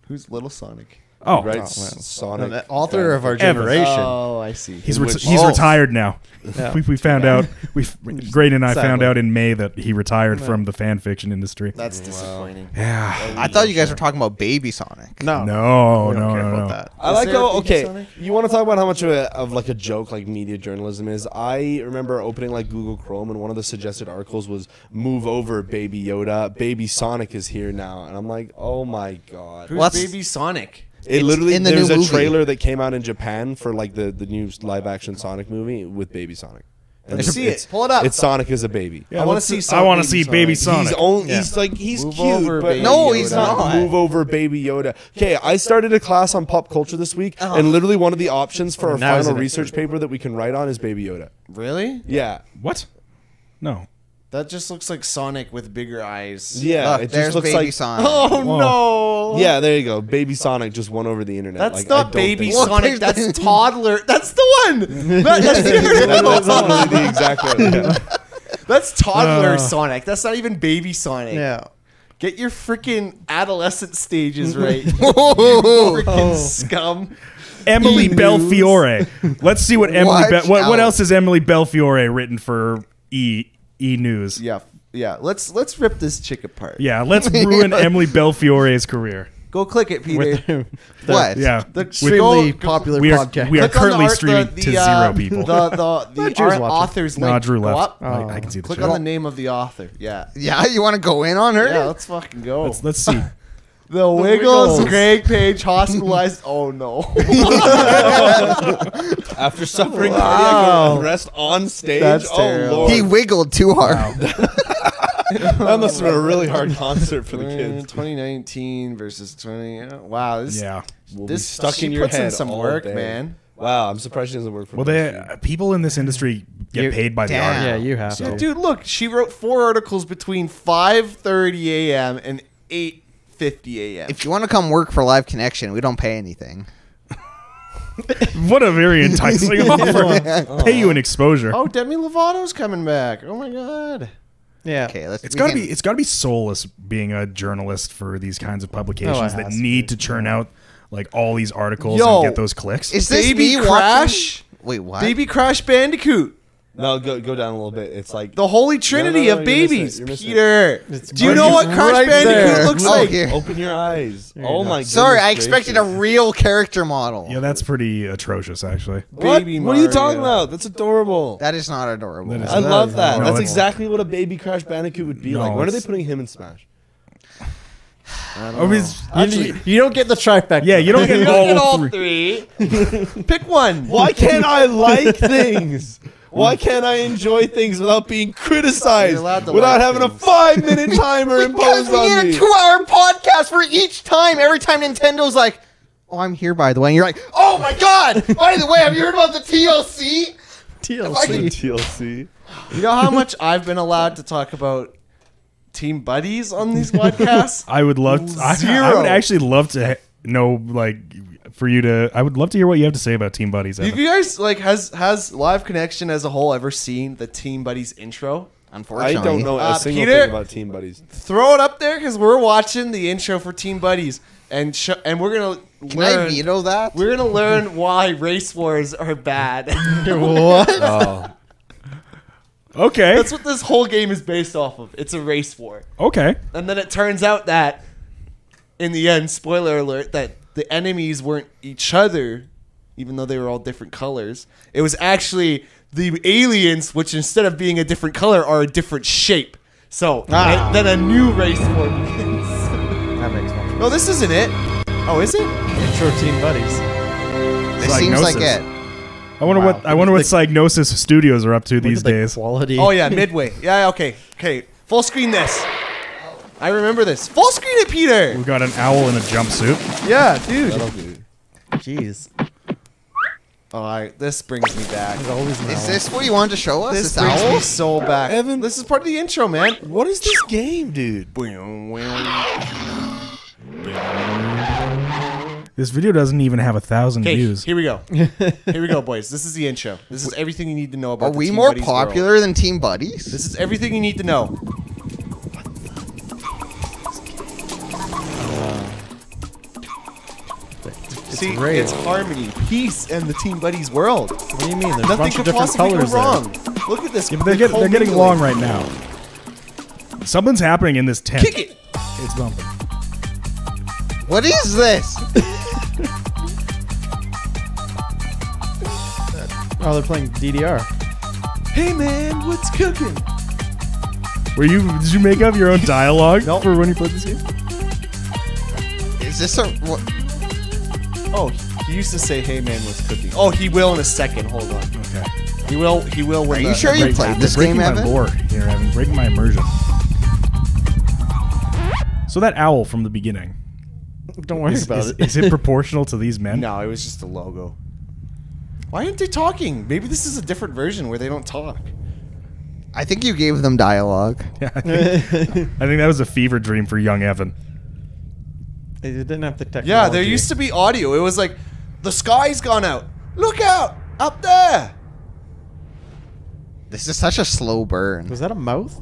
S5: Who's Little Sonic?
S4: Oh,
S3: Right,
S2: man.
S3: Sonic.
S2: The author of our
S4: Evan.
S2: generation.
S5: Oh, I see.
S4: he's
S3: In which-
S4: he's
S3: Oh.
S4: retired now.
S2: Yeah.
S4: We found out. Grayden and I found
S2: Sadly.
S4: out in May that he retired from the fan fiction industry.
S5: That's disappointing.
S4: Yeah.
S1: I thought you guys were talking about Baby Sonic.
S2: No,
S4: No,
S2: we don't
S4: no,
S2: care
S4: no,
S2: about
S4: no.
S2: that.
S3: I
S5: Is
S3: like
S5: there a
S3: how,
S5: Baby
S3: okay,
S5: Sonic?
S3: you want to talk about how much of like a joke like media journalism is. I remember opening like Google Chrome, and one of the suggested articles was "Move over, Baby Yoda. Baby Sonic is here now," and I'm like, oh my god.
S5: Who's
S1: What's-
S5: Baby Sonic?
S3: It
S1: It's
S3: literally
S1: in the
S3: there's
S1: new
S3: a
S1: movie.
S3: trailer that came out in Japan for like the new live action Sonic movie with Baby Sonic. And
S5: Let's see it. Pull it up.
S3: It's Sonic as a baby.
S5: I want to see.
S4: I want to see Baby Sonic.
S3: He's only he's like he's
S5: Move
S3: cute,
S5: over,
S3: but
S5: Baby
S1: No, he's
S5: Yoda.
S1: not.
S3: Move over, Baby Yoda. Okay, I started a class on pop culture this week, and literally one of the options for our
S2: Now he's
S3: final
S2: in it.
S3: research paper that we can write on is Baby Yoda.
S5: Really?
S3: Yeah,
S4: What? No.
S5: That just looks like Sonic with bigger eyes.
S3: yeah.
S1: Look,
S3: it
S1: there's
S3: just looks
S1: Baby
S3: like
S1: Sonic.
S5: Oh no.
S3: yeah. There you go. Baby Sonic just won over the internet.
S5: That's
S3: Like, I
S5: not
S3: don't
S5: Baby
S3: think-
S1: Look,
S5: Sonic.
S1: there's
S5: That's
S1: the-
S5: toddler. That's the one. That's the
S3: That's literally the exact one. Yeah.
S5: That's toddler Sonic. That's not even Baby Sonic.
S2: Yeah.
S5: Get your freaking adolescent stages right.
S1: Whoa.
S5: Freaking scum.
S4: Emily
S1: E-News.
S4: Belfiore. Let's see what Emily.
S1: Watch
S4: What
S1: out.
S4: else has Emily Belfiore written for E News?
S5: Yeah. Yeah. Let's rip this chick apart.
S4: Yeah, let's ruin Emily Belfiore's career.
S5: Go click it, Peter.
S2: With
S1: What?
S4: Yeah,
S5: The
S2: extremely
S5: Go-
S2: popular
S4: we are
S2: podcast.
S4: we are
S5: Click on the
S4: currently
S5: art-
S4: streaming
S5: the,
S4: to
S5: the,
S4: 0 people.
S5: The
S2: Drew's
S5: art
S2: watching.
S5: author's link.
S4: No, Drew
S5: Go
S4: left.
S5: up.
S4: I can see the
S5: Click
S4: show.
S5: on the name of the author. Yeah.
S1: Yeah, you want to go in on her?
S5: Yeah, let's fucking go.
S4: Let's see.
S5: The Wiggles,
S2: Wiggles.
S5: Greg Page hospitalized. Oh no.
S3: After suffering
S2: Wow.
S3: cardiac arrest on stage.
S5: That's
S3: oh
S5: terrible.
S3: lord.
S1: He wiggled too hard.
S3: That must have been a really hard concert for the kids.
S5: 2019 versus 20. Wow. This,
S4: Yeah,
S3: Will be
S5: this
S3: stuck
S5: she
S3: in your
S5: puts
S3: head
S5: in some
S3: all
S5: work,
S3: day.
S5: man.
S3: Wow, I'm surprised she doesn't work for
S4: Well,
S3: BuzzFeed.
S4: people in this industry get paid by the
S1: Damn.
S4: article.
S2: Yeah, you have
S4: So-
S2: to.
S5: Dude, look, she wrote 4 articles between 5:30 a.m. and 8:50 a.m.
S1: If you want to come work for Live Connection, we don't pay anything.
S4: What a very enticing offer. Pay you an exposure.
S5: Oh, Demi Lovato's coming back. Oh my god.
S2: Yeah.
S1: Okay, let's.
S4: It's gotta be soulless being a journalist for these kinds of publications
S2: Oh, it
S4: that
S2: has to
S4: need
S2: be.
S4: to churn out like all these articles
S5: Yo,
S4: and get those clicks.
S1: Is this
S5: Baby
S1: me
S5: Crash?
S1: watching? Wait, what?
S5: Baby Crash Bandicoot.
S3: No, go down a little bit. It's like
S5: The holy trinity
S3: no,
S5: of
S3: you're missing
S5: babies.
S3: it, you're missing
S5: Peter.
S2: It's
S5: Do you know what Crash
S2: right
S5: Bandicoot
S2: there.
S5: looks
S1: Oh,
S5: like?
S1: here.
S3: open your eyes.
S2: you
S3: Oh
S2: go.
S3: my!
S1: Sorry, I
S3: goodness
S1: expected a
S3: gracious.
S1: real character model.
S4: Yeah, that's pretty atrocious, actually.
S3: What?
S5: Baby
S3: What are you talking
S5: Mario.
S3: about? That's adorable.
S1: That is not adorable.
S4: That is
S3: I love that.
S4: No,
S3: That's
S4: it's-
S3: exactly what a baby Crash Bandicoot would be
S4: No,
S3: like. When are they
S4: it's-
S3: putting him in Smash?
S4: Oh,
S2: You don't get the trifecta.
S4: yeah, you don't get
S5: You don't get all
S4: all three.
S5: 3. Pick one.
S3: Why can't I like things? Why can't I enjoy things without being criticized?
S5: You're allowed to
S3: Without
S5: like
S3: having
S5: things.
S3: a 5-minute timer
S1: Because
S3: imposed
S1: we
S3: on
S1: need
S3: me?
S1: a 2-hour podcast for each time. Every time Nintendo's like, "Oh, I'm here by the way," and you're like, "Oh my god! By the way, have you heard about the TLC?"
S2: TLC.
S3: TLC.
S5: You know how much I've been allowed to talk about Team Buddies on these podcasts?
S4: I would love. I
S5: Zero.
S4: would actually love to know, like, for you to. I would love to hear what you have to say about Team Buddies.
S5: Have
S4: Evan.
S5: you guys has Live Connection as a whole ever seen the Team Buddies intro?
S3: I
S1: Unfortunately,
S3: don't know a single
S5: Peter?
S3: thing about Team Buddies.
S5: Throw it up there because we're watching the intro for Team Buddies, and we're gonna
S1: Can I
S5: learn.
S1: veto that?
S5: We're gonna learn why race wars are bad.
S2: What?
S3: Oh,
S4: Okay.
S5: That's what this whole game is based off of. It's a race war,
S4: Okay.
S5: and then it turns out that, in the end, spoiler alert, that the enemies weren't each other, even though they were all different colors. It was actually the aliens, which instead of being a different color, are a different shape. So then a new race war begins.
S2: That makes more sense.
S5: No, this isn't it. Oh, is it?
S2: Intro Team Buddies.
S1: This seems like
S4: Psygnosis.
S1: it.
S4: I wonder what Psygnosis Studios are up to these
S2: Look at the
S4: days.
S2: Quality.
S5: Oh yeah, Midway. Yeah, okay. Full screen this. I remember this. Full screen it, Peter.
S4: We've got an owl in a jumpsuit.
S5: Yeah, dude.
S3: that'll do.
S2: Jeez.
S5: This brings me back.
S2: There's always an
S1: Is
S2: owl.
S1: this what you wanted to show us?
S5: This
S1: This
S5: brings
S1: owl?
S5: me so back.
S3: Evan-
S5: This is part of the intro, man.
S3: What is this game, dude?
S4: This video doesn't even have 1,000
S5: Okay,
S4: views.
S5: here we go. Here we go, boys. This is the intro. This is everything you need to know about
S1: Are
S5: the
S1: we
S5: Team
S1: more
S5: Buddies
S1: popular
S5: world.
S1: than Team Buddies?
S5: This is everything you need to know. See,
S2: great.
S5: it's harmony, peace, and the Team Buddies world.
S2: What do you mean? There's a
S5: Nothing
S2: bunch of
S5: could
S2: different
S5: possibly go
S2: colors there.
S5: wrong. Look at this.
S4: Yeah, but they're getting along right now. Something's happening in this tent.
S5: Kick it.
S4: It's bumping.
S1: What is this?
S2: Oh, they're playing DDR.
S5: Hey man, what's cooking?
S4: Did you make up your own dialogue
S5: Nope.
S4: for when you played this game?
S1: Is this a? What?
S5: Oh, he used to say, "Hey man, what's cooking?" Oh, he will in a second. Hold on.
S4: Okay.
S5: He will. He will. When
S1: Are you
S5: the-
S1: sure you
S4: Break-
S1: played
S4: they're
S1: this
S4: breaking
S1: game,
S4: my
S1: Evan?
S4: lore here, Evan. Breaking my immersion. So that owl from the beginning,
S2: Don't worry about it.
S4: is it proportional to these men?
S5: No, it was just a logo. Why aren't they talking? Maybe this is a different version where they don't talk.
S1: I think you gave them dialogue.
S4: Yeah, I think that was a fever dream for young Evan.
S2: They didn't have the technology.
S5: Yeah, there used to be audio. It was like, the sky's gone out. Look out! Up there!
S1: This is such a slow burn.
S2: Was that a mouth?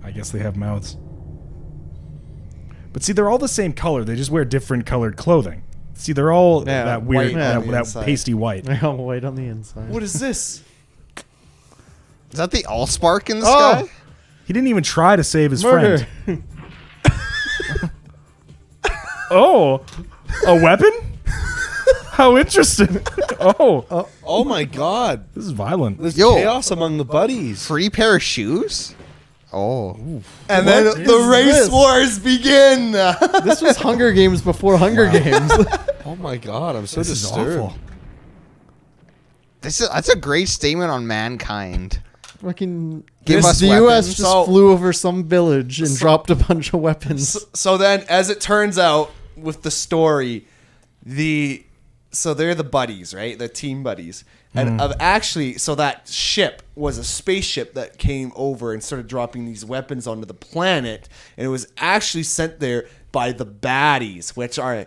S4: I guess they have mouths. But see, they're all the same color. They just wear different colored clothing. See, they're all
S2: Yeah,
S4: that weird,
S5: white on the
S4: that
S5: inside.
S4: pasty white.
S2: They're all white on the inside.
S5: What is this?
S1: Is that the Allspark in the
S5: Oh.
S1: sky?
S4: He didn't even try to save his
S2: Murder.
S4: friend. Oh, a weapon? How interesting. Oh,
S3: Oh my god.
S4: this is violent.
S3: There's
S1: Yo.
S3: chaos among the buddies.
S1: Free pair of shoes? Oh.
S5: And then
S2: What
S5: the
S2: is
S5: race
S2: this?
S5: wars begin.
S2: This was Hunger Games before Hunger Games.
S3: Oh my god, I'm so
S4: This is
S3: disturbed.
S4: awful.
S1: That's a great statement on mankind.
S2: Fucking
S1: Give us
S2: the
S1: weapons.
S2: U.S. just
S5: So-
S2: flew over some village and dropped a bunch of weapons.
S5: So then, as it turns out, with the story, the so they're the buddies, right? The team buddies. And so that ship was a spaceship that came over and started dropping these weapons onto the planet. And it was actually sent there by the baddies, which are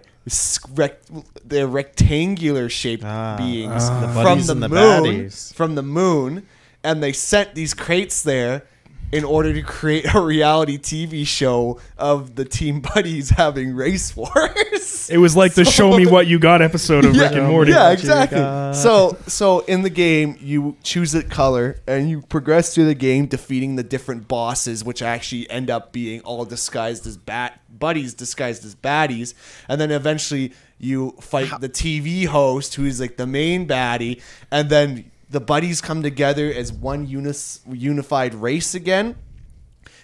S5: they're rectangular shaped beings
S2: the
S5: from
S2: buddies
S5: the
S2: and the
S5: moon.
S2: baddies.
S5: From the moon. And they sent these crates there in order to create a reality TV show of the team buddies having race wars.
S4: It was like the "Show Me What You Got" episode of Rick and Morty.
S5: Yeah, exactly. So in the game, you choose a color and you progress through the game, defeating the different bosses, which actually end up being all disguised as buddies disguised as baddies, and then eventually you fight the TV host, who is like the main baddie, and then the buddies come together as one unified race again,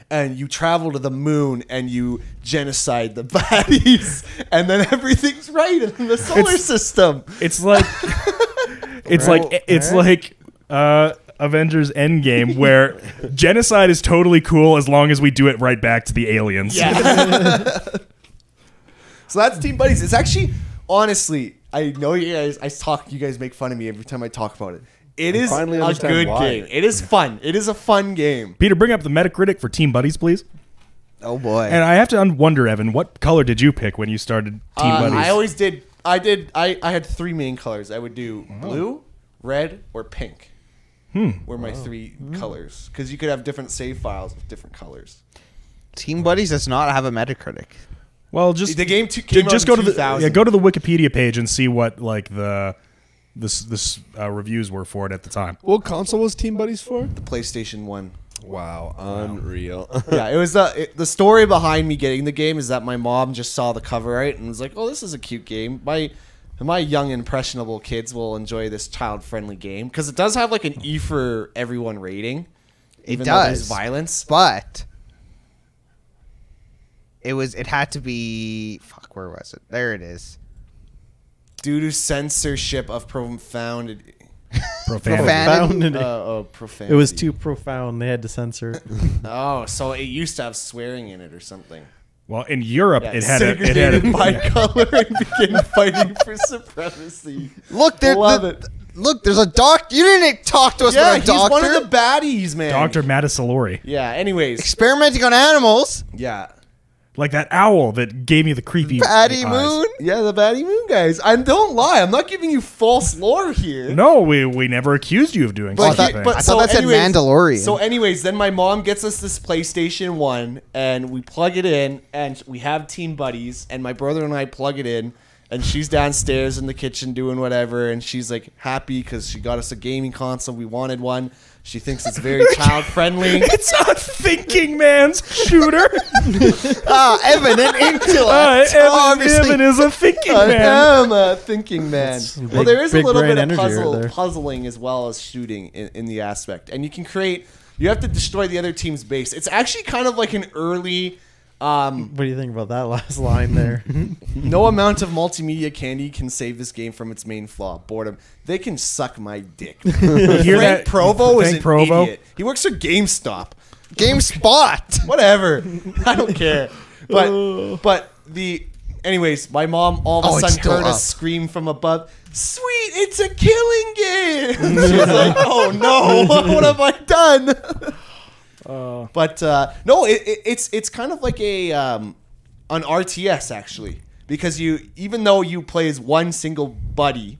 S5: and you travel to the moon and you genocide the baddies, and then everything's right in the solar system.
S4: It's like like Avengers Endgame, where genocide is totally cool as long as we do it right back to the aliens.
S5: Yeah. So that's Team Buddies. It's actually, honestly, I know you guys. You guys make fun of me every time I talk about it. It is a good game. It is fun. It is a fun game.
S4: Peter, bring up the Metacritic for Team Buddies, please.
S1: Oh boy.
S4: And I have to wonder, Evan, what color did you pick when you started Team Buddies?
S5: I always did. I had three main colors. I would do blue, red, or pink. Were my three colors, because you could have different save files with different colors.
S1: Team Buddies does not have a Metacritic.
S4: Well, just
S5: the game came
S4: just
S5: out
S4: go
S5: in
S4: to
S5: 2000.
S4: the go to the Wikipedia page and see what like the reviews were for it at the time.
S3: What console was Team Buddies for?
S5: The PlayStation 1.
S3: Wow, unreal.
S5: Yeah, it was the story behind me getting the game is that my mom just saw the cover art and was like, "Oh, this is a cute game. My young impressionable kids will enjoy this child-friendly game," because it does have like an E for everyone rating. Even though there's violence,
S1: but it had to be where was it? There it is.
S5: Due to censorship of profanity.
S1: Profanity.
S5: Profanity.
S2: It was too profound. They had to censor it.
S5: Oh, so it used to have swearing in it or something.
S4: Well, in Europe, it had
S5: segregated by color and began fighting for supremacy.
S1: Look, Look, there's a doctor. You didn't talk to us
S5: Yeah,
S1: about a
S5: he's
S1: doctor.
S5: one of the baddies, man.
S4: Dr. Matasalori.
S5: Yeah. Anyways.
S1: Experimenting on animals.
S5: Yeah.
S4: Like that owl that gave me the creepy
S1: Baddie
S4: eyes.
S1: Moon.
S5: Yeah, the Baddie Moon guys. And don't lie, I'm not giving you false lore here.
S4: No, we never accused you of doing
S1: But
S4: something.
S1: I thought that said Mandalorian.
S5: So anyways, then my mom gets us this PlayStation 1 and we plug it in and we have Team Buddies and my brother and I plug it in and she's downstairs in the kitchen doing whatever and she's like happy because she got us a gaming console. We wanted one. She thinks it's very child friendly.
S4: It's a thinking man's shooter.
S1: Evan, an intellect.
S4: Evan is a thinking man.
S5: I am a thinking man. Well, there is a little bit of
S2: right
S5: puzzling as well as shooting in the aspect. And you can create, you have to destroy the other team's base. It's actually kind of like an early...
S2: what do you think about that last line there?
S5: No amount of multimedia candy can save this game from its main flaw, boredom. They can suck my dick. Frank Provo is an idiot. He works for GameStop.
S1: GameSpot.
S5: Whatever. I don't care. But anyways, my mom all of a sudden heard a scream from above. Sweet, it's a killing game. She was like, "Oh no, what have I done?" But no, it's kind of like an RTS actually, because even though you play as one single buddy,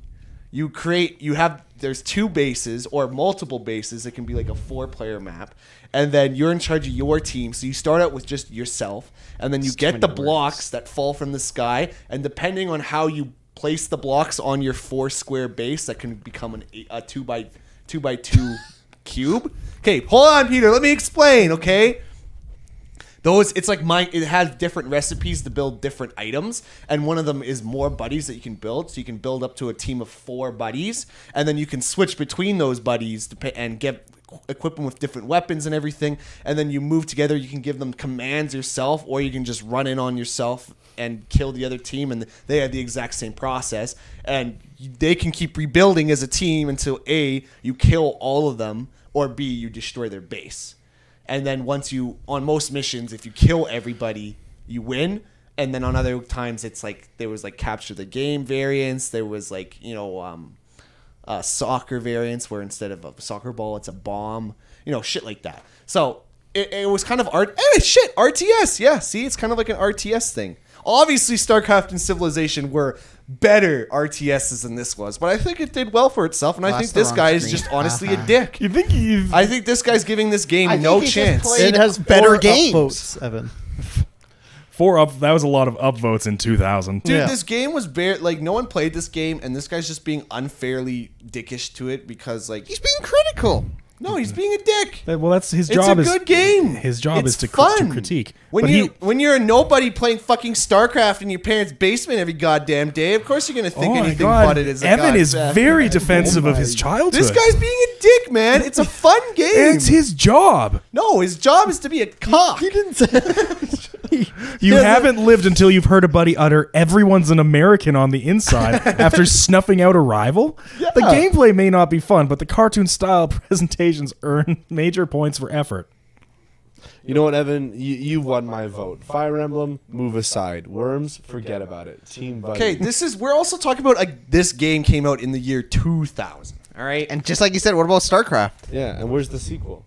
S5: there's two bases or multiple bases. It can be like a 4-player map, and then you're in charge of your team. So you start out with just yourself, and then you get the blocks that fall from the sky, and depending on how you place the blocks on your 4-square base, that can become a 2x2 cube. Okay, hold on, Peter. Let me explain. Okay, it has different recipes to build different items, and one of them is more buddies that you can build. So you can build up to a team of 4 buddies, and then you can switch between those buddies and equip them with different weapons and everything. And then you move together. You can give them commands yourself, or you can just run in on yourself and kill the other team, and they have the exact same process. And they can keep rebuilding as a team until A, you kill all of them, or B, you destroy their base. And then on most missions, if you kill everybody, you win. And then on other times, it's like there was like capture the game variants. There was like soccer variants where instead of a soccer ball, it's a bomb. Shit like that. So it was kind of RTS. Yeah, see, it's kind of like an RTS thing. Obviously, StarCraft and Civilization were better RTSs than this was, but I think it did well for itself. And I think this guy is just honestly a dick.
S4: You think
S5: I think this guy's giving this game no chance.
S2: It has
S1: better
S2: better
S1: games.
S2: upvotes, Evan.
S4: that was a lot of upvotes in 2000.
S5: Dude,
S2: Yeah.
S5: this game was no one played this game, and this guy's just being unfairly dickish to it because
S1: He's being critical.
S5: no, he's being a dick.
S4: Well, that's his
S5: It's
S4: job.
S5: a good game.
S4: His job
S5: It's
S4: is to
S5: fun.
S4: critique.
S5: When you're a nobody playing fucking StarCraft in your parents' basement every goddamn day, of course you're gonna think
S4: Oh my
S5: anything
S4: God.
S5: but it is.
S4: Evan is
S5: goddamn-
S4: very defensive of his childhood.
S5: This guy's being a dick, man. It's a fun game.
S4: It's his job.
S5: No, his job is to be a cock.
S2: He didn't say.
S4: You haven't lived until you've heard a buddy utter, "Everyone's an American on the inside," after snuffing out a rival. The gameplay may not be fun, but the cartoon-style presentations earn major points for effort.
S3: You know what, Evan? You won my vote. Fire Emblem, move aside. Worms, forget about it. Team Buddy.
S5: Okay, we're also talking about this game came out in the year 2000. All right,
S1: And just like you said, what about StarCraft?
S3: Yeah, and where's the sequel?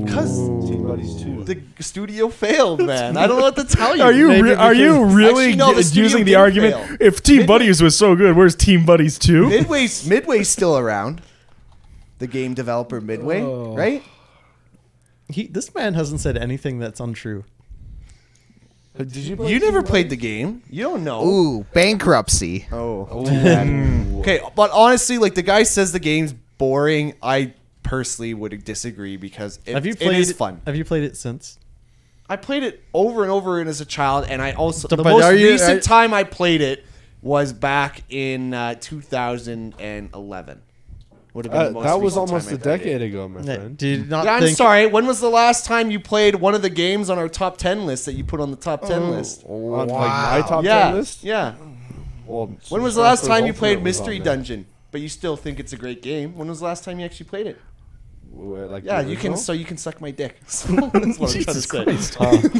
S5: because
S3: Team Buddies 2.
S5: the studio failed, man. I don't know what to tell you.
S4: Are you
S2: Maybe
S4: really
S5: Actually, no, the studio
S4: using the
S5: didn't
S4: argument?
S5: fail.
S4: If Team Buddies was so good, where's Team Buddies 2?
S5: Midway's still around. The game developer Midway, right?
S2: This man hasn't said anything that's untrue.
S3: Did you play
S5: You
S3: Team
S5: never
S3: Buddies?
S5: played the game. You don't know.
S1: Ooh, bankruptcy.
S5: Oh.
S3: Ooh.
S5: Okay, but honestly, like the guy says the game's boring. I personally would disagree because it is fun.
S2: Have you played it since?
S5: I played it over and over and as a child, and I also the
S2: But
S5: most
S2: are you-
S5: recent time I played it was back in 2011. Would have been the most
S3: That was
S5: recent time
S3: almost
S5: I
S3: a
S5: played
S3: decade
S5: it.
S3: ago, my
S2: Yeah,
S3: friend.
S2: do you not
S5: Yeah, I'm
S2: think?
S5: sorry. When was the last time you played one of the games on our top 10 list that you put on the top 10 list?
S3: On like my top
S5: Yeah,
S3: 10 list?
S5: yeah.
S3: Well,
S5: When was the last time you
S3: Ultimate
S5: played
S3: was on
S5: Mystery
S3: there.
S5: Dungeon? But you still think it's a great game. When was the last time you actually played it?
S3: Like
S5: Yeah,
S3: the
S5: you can.
S3: original?
S5: So you can suck my dick. So that's what I'm trying to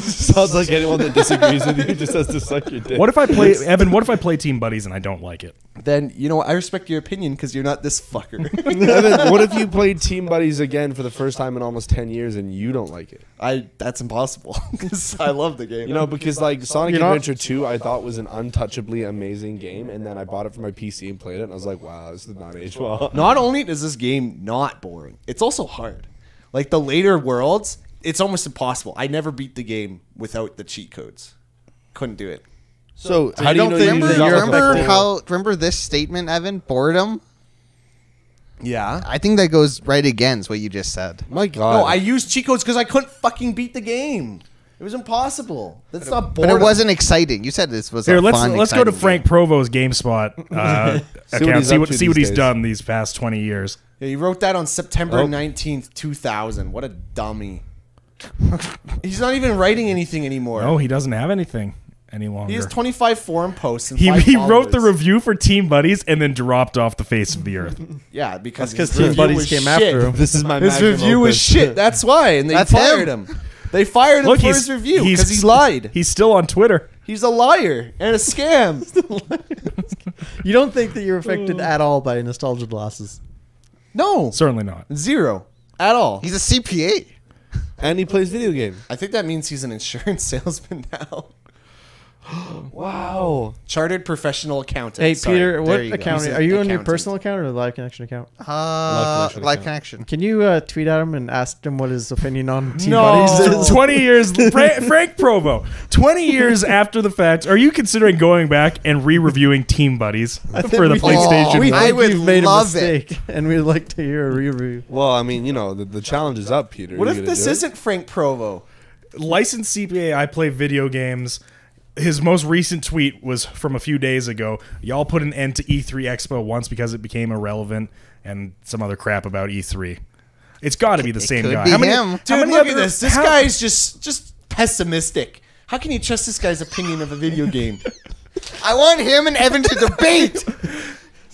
S5: say.
S3: Sounds like anyone that disagrees with you just has to suck your dick.
S4: What if I play Evan? What if I play Team Buddies and I don't like it?
S5: Then you know what? I respect your opinion because you're not this fucker.
S3: Evan, what if you played Team Buddies again for the first time in almost 10 years and you don't like it?
S5: That's impossible because I love the game.
S3: You know, because like Sonic
S2: You know-
S3: Adventure 2, I thought was an untouchably amazing game, and then I bought it for my PC and played it, and I was like, wow, this did not age well.
S5: Not only is this game not boring, it's also hard. Like the later worlds, it's almost impossible. I never beat the game without the cheat codes. Couldn't do it.
S3: So,
S2: So
S3: how
S2: you
S3: do you
S2: don't
S3: know
S2: think
S3: you
S2: that
S3: got
S2: you're
S3: like
S1: Remember
S3: the-
S1: remember this statement, Evan? Boredom?
S5: Yeah.
S1: I think that goes right against what you just said.
S3: My God.
S5: No, I used cheat codes because I couldn't fucking beat the game. It was impossible. That's not
S1: But
S5: boring.
S1: it wasn't exciting. You said this was
S4: Here,
S1: a
S4: let's
S1: fun,
S4: go to
S1: exciting
S4: Frank
S1: game.
S4: Provo's GameSpot account.
S3: he's
S4: See
S3: up
S4: what
S3: to
S4: see what
S3: these
S4: he's
S3: days.
S4: done these past 20 years.
S5: Yeah, he wrote that on September
S3: Oh.
S5: 19th, 2000. What a dummy. He's not even writing anything anymore.
S4: No, he doesn't have anything any longer.
S5: He has 25 forum posts and
S4: He
S5: 5
S4: wrote the
S5: followers.
S4: review for Team Buddies and then dropped off the face of the earth.
S5: Yeah, because
S2: Because
S5: his
S2: Team
S5: review
S2: Buddies
S5: was
S2: came
S5: shit.
S2: after him.
S3: This is my
S5: His
S3: magnum
S5: review was
S3: opus.
S5: shit. That's why, and they
S1: That's
S5: fired
S1: him.
S5: him. They fired him for his review because he lied.
S4: He's still on Twitter.
S5: He's a liar and a scam.
S2: You don't think that you're affected at all by nostalgia glasses?
S5: No,
S4: Certainly not.
S5: zero at all.
S1: He's a CPA.
S3: And he plays video games.
S5: I think that means he's an insurance salesman now.
S3: Wow.
S5: Chartered professional accountant.
S2: Hey,
S5: Sorry.
S2: Peter, what
S1: there you go.
S2: account
S5: He's an
S2: are you on your
S5: accountant.
S2: personal account or the Live Connection account?
S1: Live
S3: Connection.
S1: Connection.
S2: Can you tweet at him and ask him what his opinion on Team
S5: No.
S2: Buddies is?
S4: 20 years, Frank Provo, 20 years after the fact, are you considering going back and re-reviewing Team Buddies for the
S2: we-
S4: PlayStation?
S1: Oh,
S2: We
S1: I
S2: think
S1: would
S2: you've made a
S1: love
S2: mistake, and we'd like to hear a review.
S3: Well, I mean, you know, the challenge is up, Peter.
S5: What
S3: You
S5: if
S3: gonna
S5: this
S3: do it?
S5: isn't Frank Provo?
S4: Licensed CPA, I play video games. His most recent tweet was from a few days ago. Y'all put an end to E3 Expo once because it became irrelevant and some other crap about E3. It's got to be the same
S1: could
S4: guy.
S1: be
S4: How many-
S1: him.
S4: how
S5: Dude,
S4: many
S5: look at
S4: other-
S5: this. This
S4: how-
S5: guy's just pessimistic. How can you trust this guy's opinion of a video game?
S1: I want him and Evan to debate.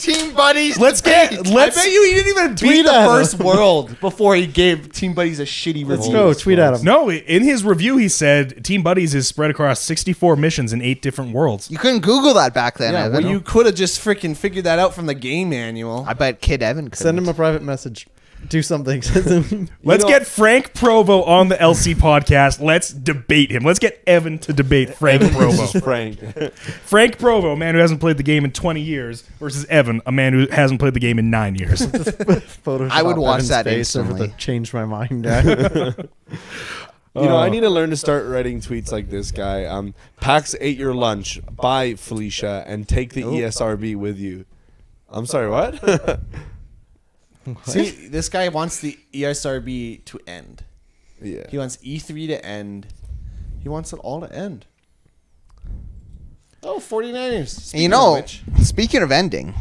S1: Team Buddies.
S4: Let's get
S5: I
S4: let's
S5: bet you he didn't even beat the
S2: at him.
S5: first world before he gave Team Buddies a shitty
S2: Let's
S5: review.
S2: go. Tweet at him.
S4: No, in his review he said Team Buddies is spread across 64 missions in 8 different worlds.
S1: You couldn't Google that back then,
S5: Yeah,
S1: Evan.
S5: well, you could have just freaking figured that out from the game manual.
S1: I bet Kid Evan could.
S2: Send him a private message. Do something.
S4: Let's get Frank Provo on the LC podcast. Let's debate him. Let's get Evan to debate Frank Provo.
S3: Frank.
S4: Frank Provo, a man who hasn't played the game in 20 years, versus Evan, a man who hasn't played the game in 9 years.
S1: I would watch
S2: Evan's
S1: that
S2: face over
S1: instantly.
S2: the change my mind.
S3: You know, I need to learn to start writing tweets like this guy. PAX ate your lunch. Bye, Felicia, and take the ESRB with you. I'm sorry, what?
S5: See, this guy wants the ESRB to end.
S3: Yeah.
S5: He wants E3 to end. He wants it all to end. Oh, 49ers.
S1: And
S5: Speaking
S1: you
S5: of
S1: know,
S5: which-
S1: speaking of ending,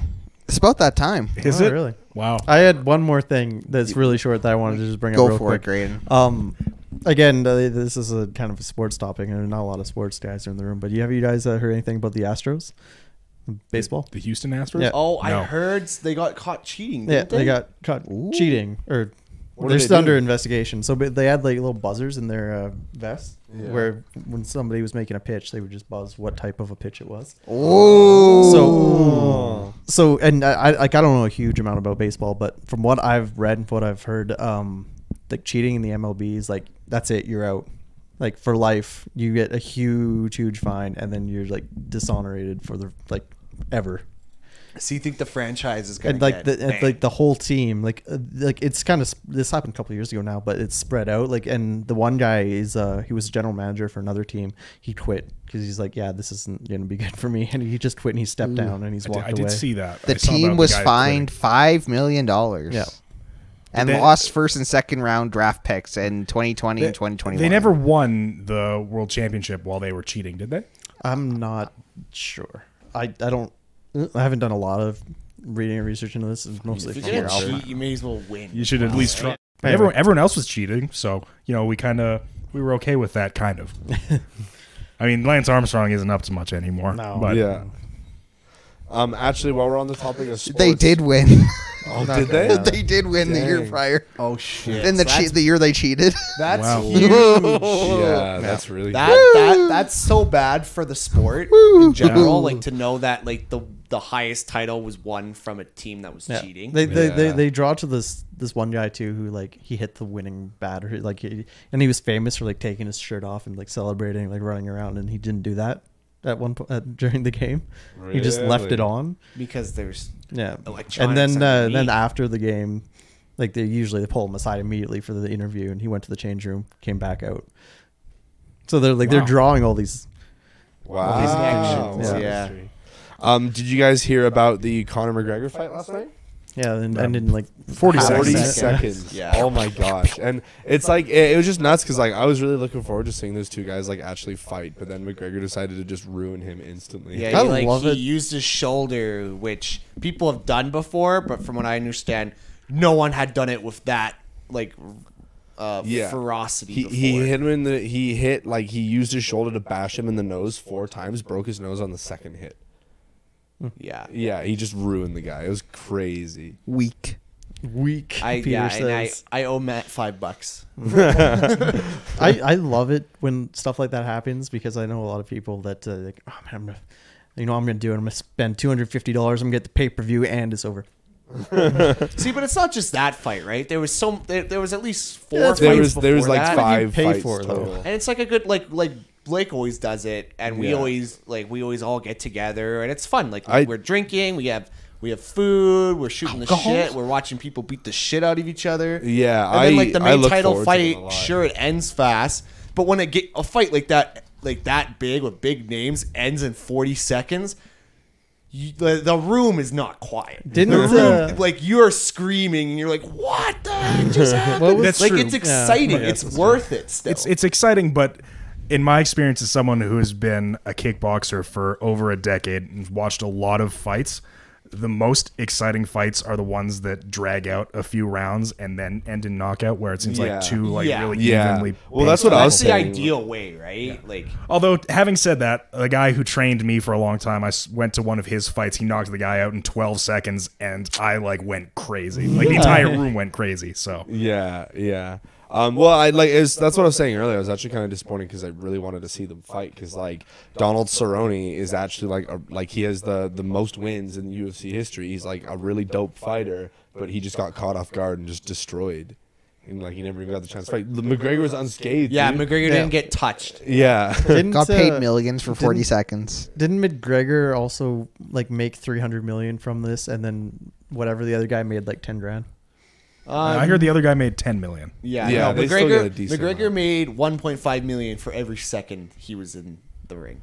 S1: it's about that time.
S4: Is
S2: Oh,
S4: it?
S2: really?
S4: Wow.
S2: I had one more thing that's really short that I wanted to just bring up
S1: Go
S2: real
S1: for
S2: quick.
S1: it, Grayden.
S2: Again, this is a kind of a sports topic, and not a lot of sports guys are in the room. But have you guys heard anything about the Astros, baseball?
S4: The Houston Astros?
S2: Yeah.
S5: Oh, I
S4: No.
S5: heard they got caught cheating.
S2: Yeah,
S5: Didn't
S2: they got caught cheating, or
S3: What
S2: they're
S3: did
S2: still
S3: they
S2: under
S3: do?
S2: investigation. So but they had like little buzzers in their vests,
S3: Yeah.
S2: where when somebody was making a pitch, they would just buzz what type of a pitch it was.
S1: Oh.
S2: So and I like I don't know a huge amount about baseball, but from what I've read and what I've heard, like cheating in the MLB is like that's it, you're out. Like for life, you get a huge fine, and then you're like dishonorated for the like ever.
S5: So you think the franchise is gonna
S2: And like
S5: get banned?
S2: the whole team, like it's kind of this happened a couple of years ago now, but it's spread out. Like, and the one guy is he was a general manager for another team. He quit because he's like, yeah, this isn't gonna be good for me, and he just quit and he stepped down and he's walked
S4: I
S2: away.
S4: did see that.
S1: The
S4: I saw
S1: team
S4: about
S1: was
S4: the guy
S1: fined
S4: quitting.
S1: $5 million.
S2: Yeah.
S1: And
S4: They-
S1: lost first and second round draft picks in 2020 and 2021.
S4: They never won the world championship while they were cheating, did they?
S2: I'm not sure. I haven't done a lot of reading and research into this. It's mostly
S5: if
S2: from
S5: you're
S2: where
S5: gonna
S2: I'll
S5: cheat,
S2: find-
S5: you may as well win.
S4: You should at least try.
S2: Anyway.
S4: Everyone else was cheating, so we were okay with that kind of. I mean, Lance Armstrong isn't up to much anymore.
S2: No.
S4: but
S3: Yeah. Actually, while we're on the topic of sports,
S1: They did win.
S3: Oh, did
S2: Okay,
S3: they?
S2: yeah.
S1: They did win the year
S3: Dang.
S1: prior.
S5: Oh shit!
S1: Then the year they cheated.
S5: That's
S4: Wow.
S5: huge.
S3: Yeah, that's really
S5: That's so bad for the sport in general. Like to know that like the highest title was won from a team that was
S2: Yeah.
S5: cheating.
S2: They draw to this one guy too who like he hit the winning bat, or like and he was famous for like taking his shirt off and like celebrating, like running around, and he didn't do that at one point during the game. He just left it
S3: Really?
S2: on.
S5: because there's
S2: Yeah,
S5: electronics
S2: and then
S5: underneath.
S2: after the game, like they pull him aside immediately for the interview, and he went to the change room, came back out. So they're like they're drawing all these.
S3: Wow.
S5: These
S2: Yeah.
S5: connections, yeah.
S3: Did you guys hear about the Conor McGregor fight last night?
S2: Yeah, and in like
S4: 40
S3: 40
S4: seconds.
S3: seconds.
S5: Yeah.
S3: Oh my gosh. And it's like it was just nuts because like I was really looking forward to seeing those two guys like actually fight, but then McGregor decided to just ruin him instantly.
S5: Yeah,
S2: I
S5: he,
S2: love
S5: he
S2: it.
S5: used his shoulder, which people have done before, but from what I understand, no one had done it with that
S3: Yeah.
S5: ferocity.
S3: He
S5: before.
S3: hit him he used his shoulder to bash him in the nose 4 times, broke his nose on the second hit.
S5: Yeah,
S3: Yeah, he just ruined the guy. It was crazy.
S1: Weak.
S2: week. Peter
S5: and
S2: says.
S5: I owe Matt $5.
S2: I love it when stuff like that happens because I know a lot of people that like, oh man, I'm gonna do it. I'm gonna spend $250. I'm gonna get the pay per view and it's over.
S5: See, but it's not just that fight, right? There was there was at least 4
S2: Yeah,
S5: fights
S3: There was
S5: before
S3: like
S5: that.
S3: 5
S2: pay
S3: fights
S2: for, though.
S3: total.
S5: And it's like a good like Blake always does it, and we
S3: Yeah.
S5: always all get together, and it's fun. Like
S3: I-
S5: we're drinking, we have food, we're shooting the
S1: Alcohol?
S5: shit, we're watching people beat the shit out of each other.
S3: Yeah,
S5: and then like the
S3: I
S5: main
S3: look
S5: title
S3: forward to them a
S5: fight,
S3: lot.
S5: sure it ends fast, but when a fight like that big with big names ends in 40 seconds. The room is not quiet.
S2: Didn't,
S5: the room, like you're screaming and you're like, "What the heck just happened?"
S2: Well,
S4: That's
S5: like
S4: true.
S5: it's exciting.
S2: Yeah,
S5: it's
S2: that's
S5: worth it. Still,
S4: It's exciting, but in my experience as someone who has been a kickboxer for over a decade and watched a lot of fights, the most exciting fights are the ones that drag out a few rounds and then end in knockout, where it seems
S3: Yeah.
S4: like two like
S5: Yeah.
S4: really
S3: Yeah.
S4: evenly.
S3: Well, that's
S4: paced
S3: what I was
S5: That's the
S3: saying.
S5: ideal way, right? Like,
S4: Although, having said that, the guy who trained me for a long time, went to one of his fights. He knocked the guy out in 12 seconds, and I like went crazy. Like the entire room went crazy. So
S3: Yeah, yeah. Well, that's what I was saying earlier. I was actually kind of disappointed because I really wanted to see them fight. Because like Donald Cerrone is actually like he has the most wins in UFC history. He's like a really dope fighter, but he just got caught off guard and just destroyed. And like he never even got the chance to fight. McGregor was unscathed.
S5: yeah,
S3: dude.
S5: McGregor didn't get touched.
S3: Yeah.
S1: Got paid millions for 40 seconds.
S2: Didn't McGregor also like make 300 million from this, and then whatever the other guy made like 10 grand?
S4: I heard the other guy made 10 million.
S5: Yeah,
S3: Yeah,
S5: no,
S3: they still get a
S5: McGregor.
S3: decent
S5: McGregor
S3: amount.
S5: made 1.5 million for every second he was in the ring.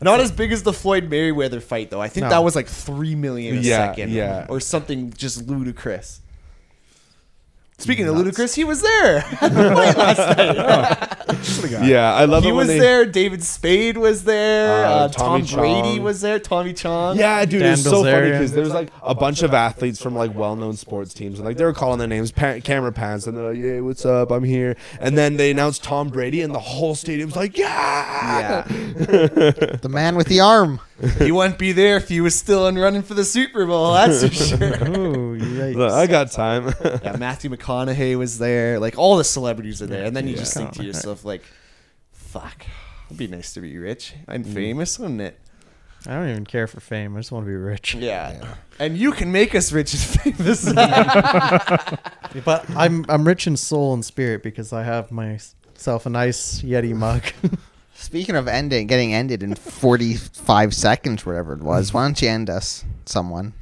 S5: Not as big as the Floyd Mayweather fight, though. I think
S2: No.
S5: that was like 3 million a
S3: Yeah,
S5: second,
S3: yeah.
S5: or something just ludicrous. Speaking of ludicrous, he was there. Last night.
S3: Yeah, I love
S5: He
S3: it when
S5: was
S3: they,
S5: there. David Spade was there.
S3: Tommy
S5: Tom Brady
S3: Chong.
S5: was there. Tommy Chong.
S3: Yeah, dude,
S2: Dan
S3: it's so funny
S2: Bilzerian.
S3: because there's like a bunch of athletes from like well-known sports teams, and like they were calling their names, camera pans, and they're like, "Yeah, what's up? I'm here." And then they announced Tom Brady, and the whole stadium's like, "Yeah!"
S5: Yeah.
S1: The man with the arm.
S5: He wouldn't be there if he was still in running for the Super Bowl. That's for sure.
S2: Oh, yikes.
S3: Look, I got time.
S5: Yeah, Matthew McConaughey was there. Like all the celebrities are there, and then you just think to
S2: Yeah.
S5: yourself, like, "Fuck, it'd be nice to be rich and famous, wouldn't it?"
S2: I don't even care for fame. I just want to be rich.
S5: Yeah. And you can make us rich and famous.
S2: But I'm rich in soul and spirit because I have myself a nice Yeti mug.
S1: Speaking of getting ended in 45 seconds, whatever it was, why don't you end us, someone?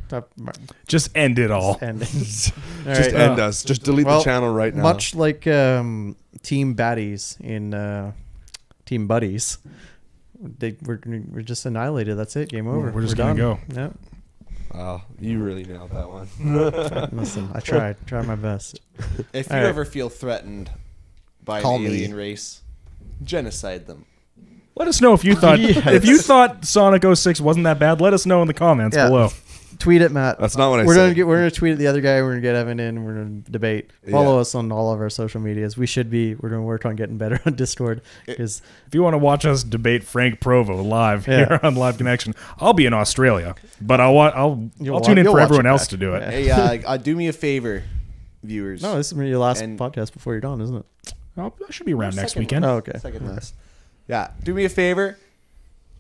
S4: Just end it all.
S2: Ending.
S3: Just end us. Just delete the channel right now.
S2: Much like Team Baddies in Team Buddies, we're just annihilated. That's it. Game over.
S4: We're just gonna
S2: done.
S4: go.
S2: Yeah.
S3: Oh, you really nailed that one.
S2: Listen, I tried my best.
S5: If you
S2: All right.
S5: ever feel threatened by
S1: Call
S5: an
S1: me.
S5: alien race, genocide them.
S4: Let us know if you thought
S2: Yes.
S4: if you thought Sonic 06 wasn't that bad. Let us know in the comments
S2: Yeah.
S4: below.
S2: Tweet it, Matt.
S3: That's not what I
S2: we're
S3: said.
S2: gonna tweet at the other guy. We're gonna get Evan in. We're gonna debate. Follow
S3: Yeah.
S2: us on all of our social medias. We're gonna work on getting better on Discord because
S4: If you want to watch us debate Frank Provo live
S2: Yeah.
S4: here on Live Connection, I'll be in Australia, but I'll
S2: You'll
S4: tune in
S2: you'll
S4: for
S2: watch
S4: everyone
S2: it
S4: else
S2: back.
S4: to do it.
S2: Yeah.
S5: Hey, do me a favor, viewers.
S2: No, this is your last
S5: And-
S2: podcast before you're done, isn't it?
S4: I should be around next
S5: Second
S4: weekend.
S2: Oh, okay.
S5: Second last. Yeah, do me a favor.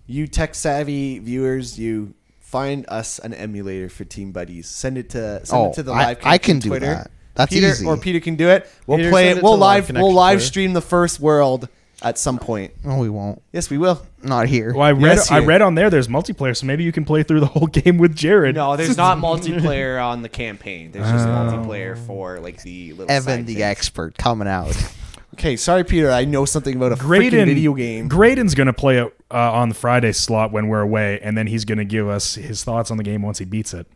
S5: You tech savvy viewers, you find us an emulator for Team Buddies. Send it to the live.
S1: I can
S5: Connection
S1: do
S5: Twitter.
S1: that. That's
S5: Peter
S1: easy.
S5: or Peter can do it. We'll
S2: Peter,
S5: play
S2: send
S5: it.
S2: it
S5: We'll
S2: to Live
S5: live
S2: Connection
S5: live
S2: Twitter.
S5: stream the first world at some point.
S1: No, we won't.
S5: Yes, we will.
S1: Not here.
S4: Well, I
S5: Yes, here.
S4: read on there's multiplayer, so maybe you can play through the whole game with Jared.
S5: No, there's not multiplayer on the campaign. There's just multiplayer for like the little
S1: Evan,
S5: side
S1: the
S5: things.
S1: expert, coming out.
S5: Okay, sorry, Peter. I know something about a freaking video game.
S4: Grayden's going to play it on the Friday slot when we're away, and then he's going to give us his thoughts on the game once he beats it.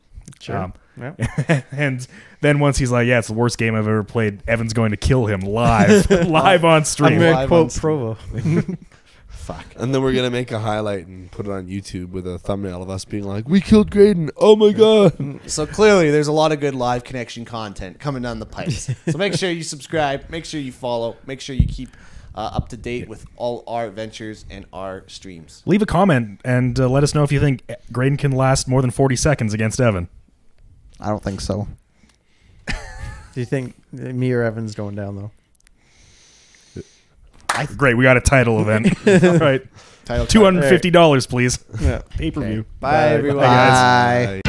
S2: Sure. Yeah.
S4: And then once he's like, yeah, it's the worst game I've ever played, Evan's going to kill him live live on
S2: I'm
S4: stream.
S2: gonna
S5: Live
S2: quote
S5: on stream.
S2: Provo.
S5: Fuck.
S3: And then we're gonna make a highlight and put it on YouTube with a thumbnail of us being like, "We killed Grayden! Oh my god!"
S5: So clearly, there's a lot of good live connection content coming down the pipes. So make sure you subscribe, make sure you follow, make sure you keep up to date with all our adventures and our streams.
S4: Leave a comment and let us know if you think Grayden can last more than 40 seconds against Evan.
S1: I don't think so.
S2: Do you think me or Evan's going down though?
S4: Great, we got a title event. All right,
S5: Title
S4: $250, please.
S2: Yeah.
S4: Pay-per-view.
S5: Bye, everyone.
S4: Bye, guys.
S1: Bye.